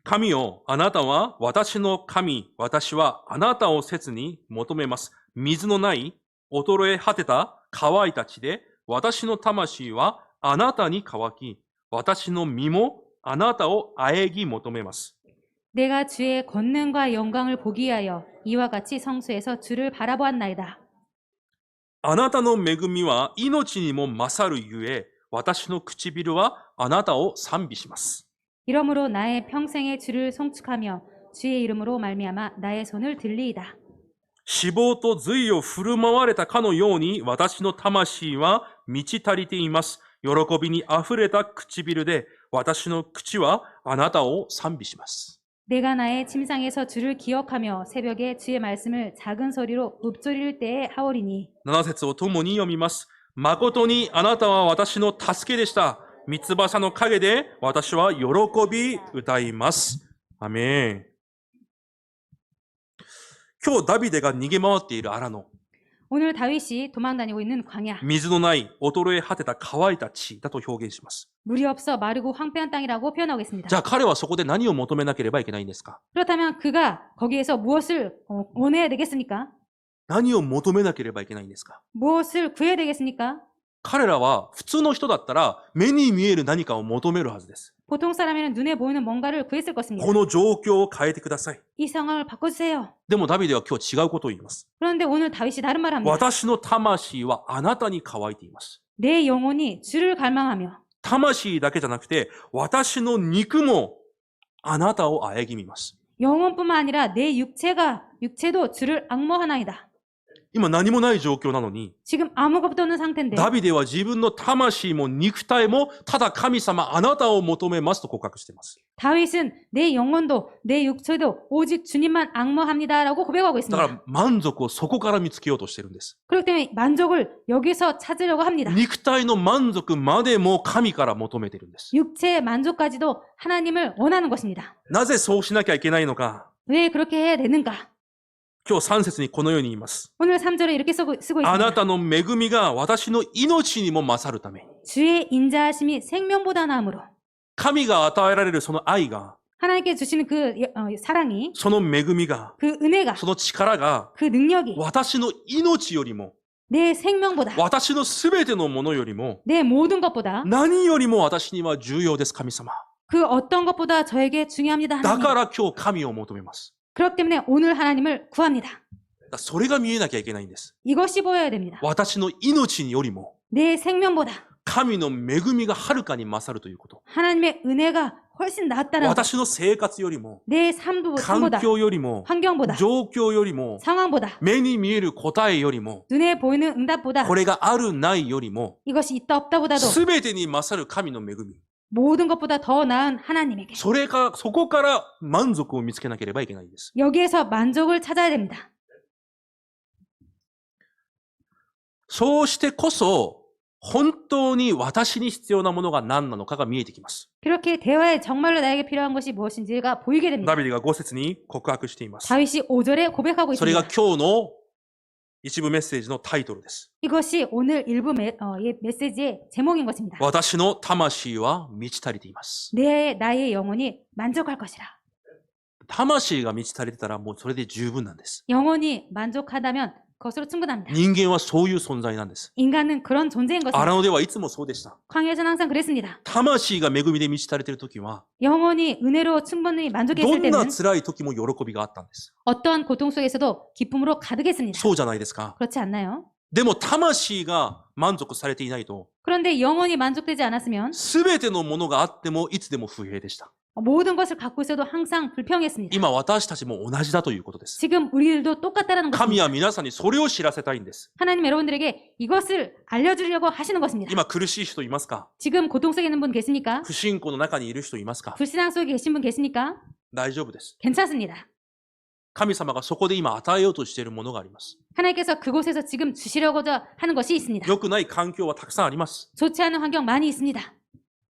神よ、あなたは私の神、私はあなたを切に求めます。水のない、衰え果てた乾いた地で、私の魂はあなたに乾き、私の身もあなたを喘ぎ求めます。 내가 주의 권능과 영광을 보기 위하여 이와 같이 성수에서 주를 바라보았나이다. あなたの恵みは命にも勝るゆえ、私の唇はあなたを賛美します。 이러므로 나의 평생에 주를 송축하며 주의 이름으로 말미암아 나의 손을 들리이다. 死亡と髄を振る舞われたかのように私の魂は満ち足りています。喜びに溢れた唇で私の口はあなたを賛美します。 내가 나의 침상에서 주를 기억하며 새벽에 주의 말씀을 작은 소리로 읊조릴 때에 하오리니 7節を共に読みます。誠にあなたは私の助けでした。三翼の陰で私は喜び歌います。アメン。今日ダビデが逃げ回っている荒野。 오늘 다윗이 도망다니고 있는 광야 水のない衰え果てた乾いた地だと表現します。 물이 없어 마르고 황폐한 땅이라고 표현하고 있습니다. じゃあ彼はそこで何を求めなければいけないんですか？ 그렇다면 그가 거기에서 무엇을 원해야 되겠습니까? 何を求めなければいけないんですか？ 무엇을 구해야 되겠습니까? 彼らは普通の人だったら目に見える何かを求めるはずです。 보통 사람이면 눈에 보이는 뭔가를 구했을 것입니다. この状況を変えてください。 이 상황을 바꿔주세요. でもダビデは今日違うことを言います。 그런데 오늘 다윗이 다른 말을 합니다. 私の魂はあなたに乾いています。 내 영혼이 주를 갈망하며 魂だけじゃなくて、私の肉もあなたを仰ぎ見ます。 영혼뿐만 아니라 내 육체도 주를 악모하나이다. 今何もない状況なのに、 지금 아무것도 없는 상태인데 ダビデは自分の魂も肉体もただ神様あなたを求めますと告白しています。 다윗은 내 영혼도 내 육체도 오직 주님만 악모합니다라고 고백하고 だ 있습니다. から満足をそこから見つけようとしてるんです。 그렇기 때문에 만족을 여기서 찾으려고 합니다. 肉体の満足までも神から求めてるんです。 육체의 만족까지도 하나님을 원하는 것입니다. なぜそうしなきゃいけないのか。 왜 그렇게 해야 되는가? 今日3節にこのように言います。 오늘 3절에 이렇게 쓰고 あ 있습니다. なたの恵みが私の命にも勝るために。 주의 인자하심이 생명보다 나음으로 神が与えられるその愛が、 하나님께 주시는 그 사랑이 その恵みが、 그 은혜가 その力が、 그 능력이 私の命よりも、 내 생명보다 私のすべてのものよりも、 내 모든 것보다 何よりも私には重要です、神様。 그 어떤 것보다 저에게 중요합니다. だ 하나님. から今日神を求めます。 그렇기 때문에 오늘 하나님을 구합니다. それが見えなきゃいけないんです。 이것이 보여야 됩니다. 私の命よりも、 내 생명보다 神の恵みがはるかに勝るということ。 하나님의 은혜가 훨씬 낫다는 것. 私の生活よりも、 내 삶보다 環境よりも、 환경보다 状況よりも、 상황보다 目に見える答えよりも、 눈에 보이는 응답보다 これがあるないよりも、 이것이 있다 없다보다도 すべてに勝る神の恵み。 모든 것보다 더 나은 하나님에게 そこから満足を見つけなければいけないんです。 여기에서 만족을 찾아야 됩니다. そうしてこそ、本当に私に必要なものが何なのかが見えてきます。 그렇게 대화에 정말로 나에게 필요한 것이 무엇인지가 보이게 됩니다. ダビデが5節に告白しています。 다윗이 5절에 고백하고 それが 있습니다. 今日の一部メッセージのタイトルです。 이것이 오늘 일부 메시지의 제목인 것입니다. 私の魂は満ち足りています。 나의 영혼이 만족할 것이라. 魂が満ち足りてたらもうそれで十分なんです。 영혼이 만족하다면 그것으로 충분합니다. 人間はそういう存在なんです。 인간은 그런 존재인 荒 것입니다. 野ではいつもそうでした。 광야에서는 항상 그랬습니다. 魂が恵みで満ち足りている時は、 영혼이 은혜로 충분히 ど 만족했을 んな 때는 辛い時も喜びがあったんです。 어떠한 고통 속에서도 기쁨으로 가득했습니다. そうじゃないですか。 그렇지 않나요? でも魂が満足されていないと、 그런데 영혼이 만족되지 않았으면 すべてのものがあってもいつでも不平でした。 모든 것을 갖고 있어도 항상 불평했습니다. 今私たちも同じだということです。 지금 우리들도 똑같다는 神 것입니다. は皆さんにそれを知らせたいんです。 하나님 여러분들에게 이것을 알려주려고 하시는 것입니다. 今苦しい人いますか？ 지금 고통 속에 있는 분 계십니까? 不信仰の中にいる人いますか？ 불신앙 속에 계신 분 계십니까? 大丈夫です。 괜찮습니다. 神様がそこで今与えようとしているものがあります。 하나님께서 그곳에서 지금 주시려고자 하는 것이 있습니다. 良くない環境はたくさんあります。 좋지 않은 환경 많이 있습니다.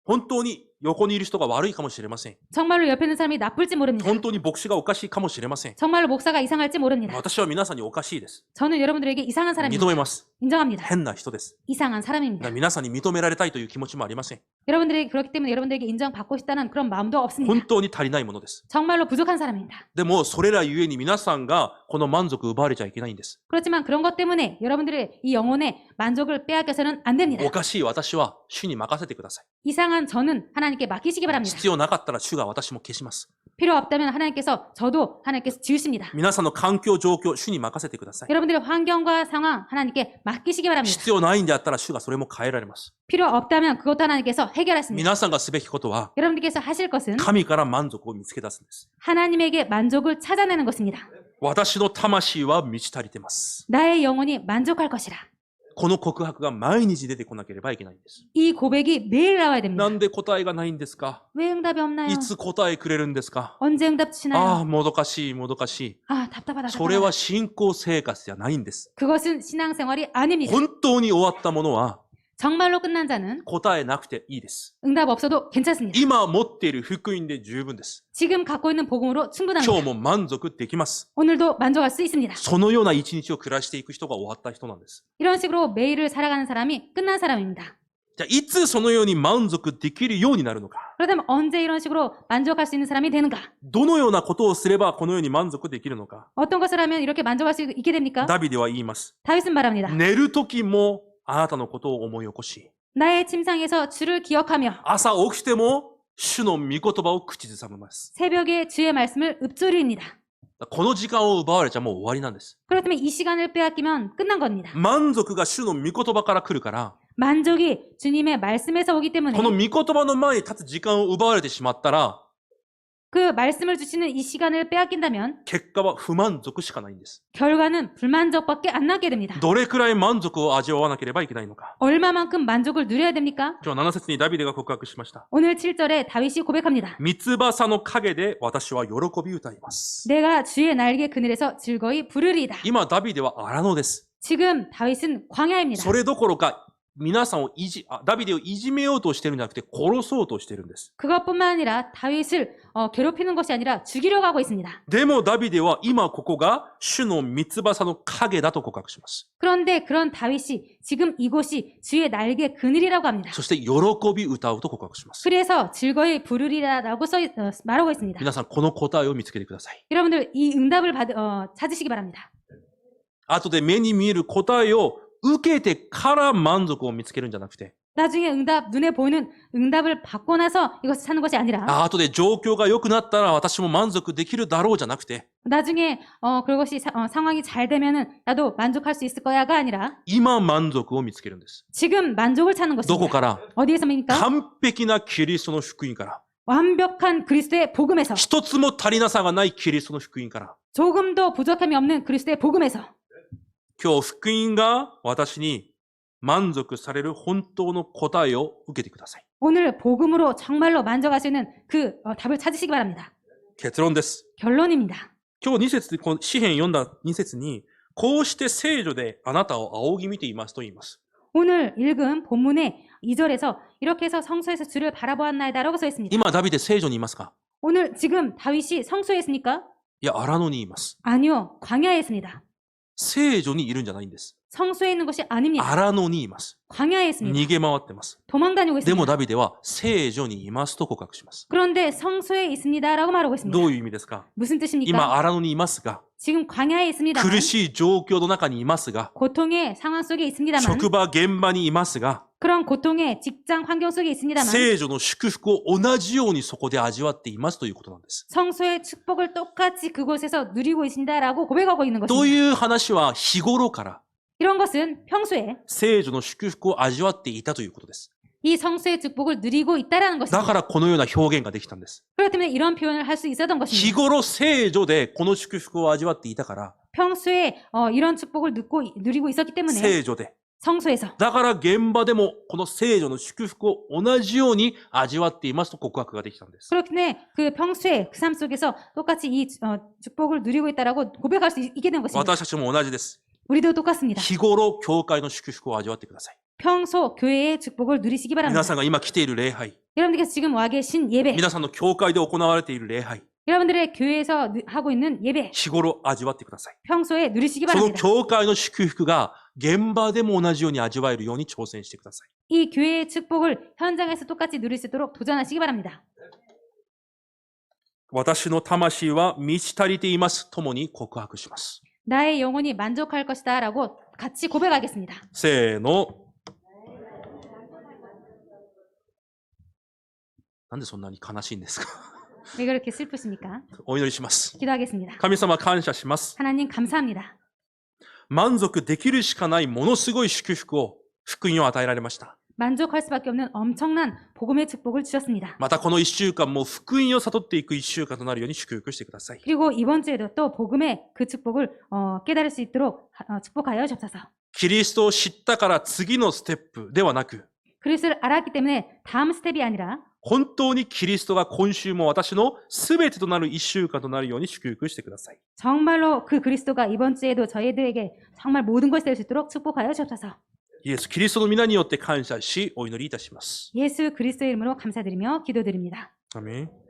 本当に横にいる人が悪いかもしれません。 정말로 옆에 있는 사람이 나쁠지 모릅니다. 本当に牧師がおかしいかもしれません。 정말로 목사가 이상할지 모릅니다. 私は皆さんにおかしいです。 저는 여러분들에게 이상한 認 사람입니다. めます。 인정합니다. 変な人です。 이상한 だから 사람입니다. 皆さんに認められたいという気持ちもありません。 여러분들에게 그렇기 때문에 여러분들에게 인정받고 싶다는 그런 마음도 없습니다. 本当に足りないものです。 정말로 부족한 사람입니다. でも、それらゆえに皆さんがこの満足を奪われちゃいけないんです。 그렇지만 그런 것 때문에 여러분들의 이 영혼의 만족을 빼앗겨서는 안 됩니다. おかしい私は主に任せてください。 이상한 저는 하나님께 맡기시기 바랍니다. 必要なかったら主が私も消します。 필요 없다면 하나님께서 저도 하나님께서 지으십니다. 皆さんの環境、状況、主に任せてください。 여러분들의 환경과 상황 하나님께 맡기시기 바랍니다. 必要ないんであったら主がそれも変えられます。 필요 없다면 그것도 하나님께서 해결하십니다. 皆さんがすべきことは、 여러분들께서 하실 것은 神から満足を見つけ出すんです。 하나님에게 만족을 찾아내는 것입니다. 私の魂は満ち足りてます。 나의 영혼이 만족할 것이라. この告白が毎日出てこなければいけないんです。 이 고백이 매일 나와야 됩니다. なんで答えがないんですか？ 왜 응답이 없나요? いつ答えくれるんですか？ 언제 응답 주시나요? ああ、もどかしい、もどかしい。 답답하다. それは信仰生活じゃないんです。 그것은 신앙생활이 아닙니다. 本当に終わったものは 정말로 끝난 자는 答えなくていいです。 응답 없어도 괜찮습니다. 今持っている福音で十分です。 지금 갖고 있는 복음으로 今 충분합니다. 日も満足できます。 오늘도 만족할 수 있습니다. そのような一日を暮らしていく人が終わった人なんです。 이런 식으로 매일을 살아가는 사람이 끝난 사람입니다. じゃあ、いつそのように満足できるようになるのか。 그렇다면 언제 이런 식으로 만족할 수 있는 사람이 되는가? どのようなことをすればこのように満足できるのか。 어떤 것을 하면 이렇게 만족할 수 있게 됩니까? ダビデは言います。 다윗은 말합니다. 寝るときもあなたのことを思い起こし、 나의 침상에서 주를 기억하며 朝起きても主の御言葉を口ずさみます。 새벽에 주의 말씀을 읊조리입니다. この時間を奪われちゃもう終わりなんです。 그렇다면 이 시간을 빼앗기면 끝난 겁니다. 満足が主の御言葉から来るから、 만족이 주님의 말씀에서 오기 때문에 この御言葉の前に立つ時間を奪われてしまったら、 그 말씀을 주시는 이 시간을 빼앗긴다면 結果は不満足しかないんです。 결과는 불만족밖에 안 나게 됩니다. どれくらい満足を味わわなければいけないのか。 얼마만큼 만족을 누려야 됩니까? 今日7節にダビデが告白しました。 오늘 7절에 다윗이 고백합니다. 三翼の陰で私は喜び歌います。 내가 주의 날개 그늘에서 즐거이 부르리이다. 今ダビデは荒野です。 지금 다윗은 광야입니다. それどころか皆さんをダビデをいじめようとしてるんじゃなくて殺そうとしてるんです。 그것뿐만 아니라 다윗을 괴롭히는 것이 아니라 죽이려고 하고 있습니다. でもダビデは今ここが主の三翼の影だと告白します。 그런데 그런 다윗이 지금 이곳이 주의 날개 그늘이라고 합니다. そして喜び歌うと告白します。 그래서 즐거이 부르리라라고 말하고 있습니다. 皆さんこの答えを見つけてください。 여러분들 이 응답을 찾으시기 바랍니다. 後で目に見える答えを受けてから満足を見つけるんじゃなくて、 나중에 눈에 보이는 응답을 받고 나서 이것을 찾는 것이 아니라 後で状況が良くなったら私も満足できるだろうじゃなくて、 나중에 그것이 상황이 잘 되면은 나도 만족할 수 있을 거야가 아니라 今満足を見つけるんです。 지금 만족을 찾는 どこ 것입니다. から？ 어디에서입니까? 完璧なキリストの福音から。 완벽한 그리스도의 복음에서 一つも足りなさがないキリストの福音から。 조금도 부족함이 없는 그리스도의 복음에서 今日福音が私に満足される本当の答えを受けてください。 오늘 복음으로 정말로 만족할 수 있는 그 답을 찾으시기 바랍니다. 結論です。 결론입니다. 今日2節で、この詩編読んだ2節に、こうして聖女であなたを仰ぎ見ていますと言います。 오늘 읽은 본문의 2절에서 이렇게 해서 성소에서 주를 바라보았나이다라고 써 있습니다. 今ダビデ聖女にいますか？ 오늘 지금 다윗이 성소에 있습니까? いや、荒野にいます。 아니요. 광야에 있습니다. 聖女にいるんじゃないんです。 성소에 있는 것이 아닙니다. 荒野にいます。 광야에 있습니다. 逃げ回ってます。 도망다니고 でも 있습니다. ダビデは聖女にいますと告白します。 그런데 성소에 있습니다라고 말하고 있습니다. どういう意味ですか？ 무슨 뜻입니까? 今荒野にいますが、 지금 광야에 있습니다. 苦しい状況の中にいますが、 고통의 상황 속에 있습니다만 職場現場にいますが、 그런 고통의 직장 환경 속에 있습니다만 聖女の祝福を同じようにそこで味わっていますということなんです。 성소의 축복을 똑같이 그곳에서 누리고 있습니다라고 고백하고 있는 と 것입니다. いう話は日頃から 이런 것은 평소에 聖女の祝福を味わっていたということです。 이 성소의 축복을 누리고 있다라는 だ 것입니다. からこのような表現ができたんです。 그렇기 때문에 이런 표현을 할 수 있었던 日 것입니다. 頃聖女でこの祝福を味わっていたから、 평소에 이런 축복을 누리고 있었기 때문에 聖女で。 성소에서 だから現場でもこの聖女の祝福を同じように味わっていますと告白ができたんです。 그렇기 때문에 그 평소에 그 삶 속에서 똑같이 이 축복을 누리고 있다라고 고백할 수 있게 된 것입니다. 私たちも同じです。 우리도 똑같습니다. 日頃教会の祝福を味わってください。 평소 교회의 축복을 누리시기 皆 바랍니다. さんが今来ている礼拝、 여러분들께서 지금 와 계신 예배, 皆さんの教会で行われている礼拝、 여러분들의 교회에서 하고 있는 예배, 日頃味わってください。 평소에 누리시기 その 바랍니다. 教会の祝福が現場でも同じように味わえるように挑戦してください。 이 교회의 축복을 현장에서 똑같이 누릴 수 있도록 도전하시기 바랍니다. 私の魂は満ち足りていますともに告白します。 나의 영혼이 만족할 것이다 라고 같이 고백하겠습니다. せーの。なんでそんなに悲しいんですか？ 왜 그렇게 슬프십니까? お祈りします。 기도하겠습니다. 神様感謝します。 하나님 감사합니다. 満足できるしかないものすごい祝福を、福音を与えられました。 만족할 수밖에 없는 엄청난 복음의 축복을 주셨습니다. またこの一週間も福音を悟っていく一週間となるように祝福してください。 그리고 이번 주에도 또 복음의 그 축복을 깨달을 수 있도록 축복하여 주옵소서. キリストを知ったから次のステップではなく、 그리스도를 알았기 때문에 다음 스텝이 아니라 本当にキリストが今週も私の全てとなる一週間となるように祝福してください。 정말로 그 그리스도가 이번 주에도 저희들에게 정말 모든 것이 될 수 있도록 축복하여 주옵소서. イエス・キリストの皆によって感謝し、お祈りいたします。 예수 그리스도의 이름으로 감사드리며 기도드립니다. アメン。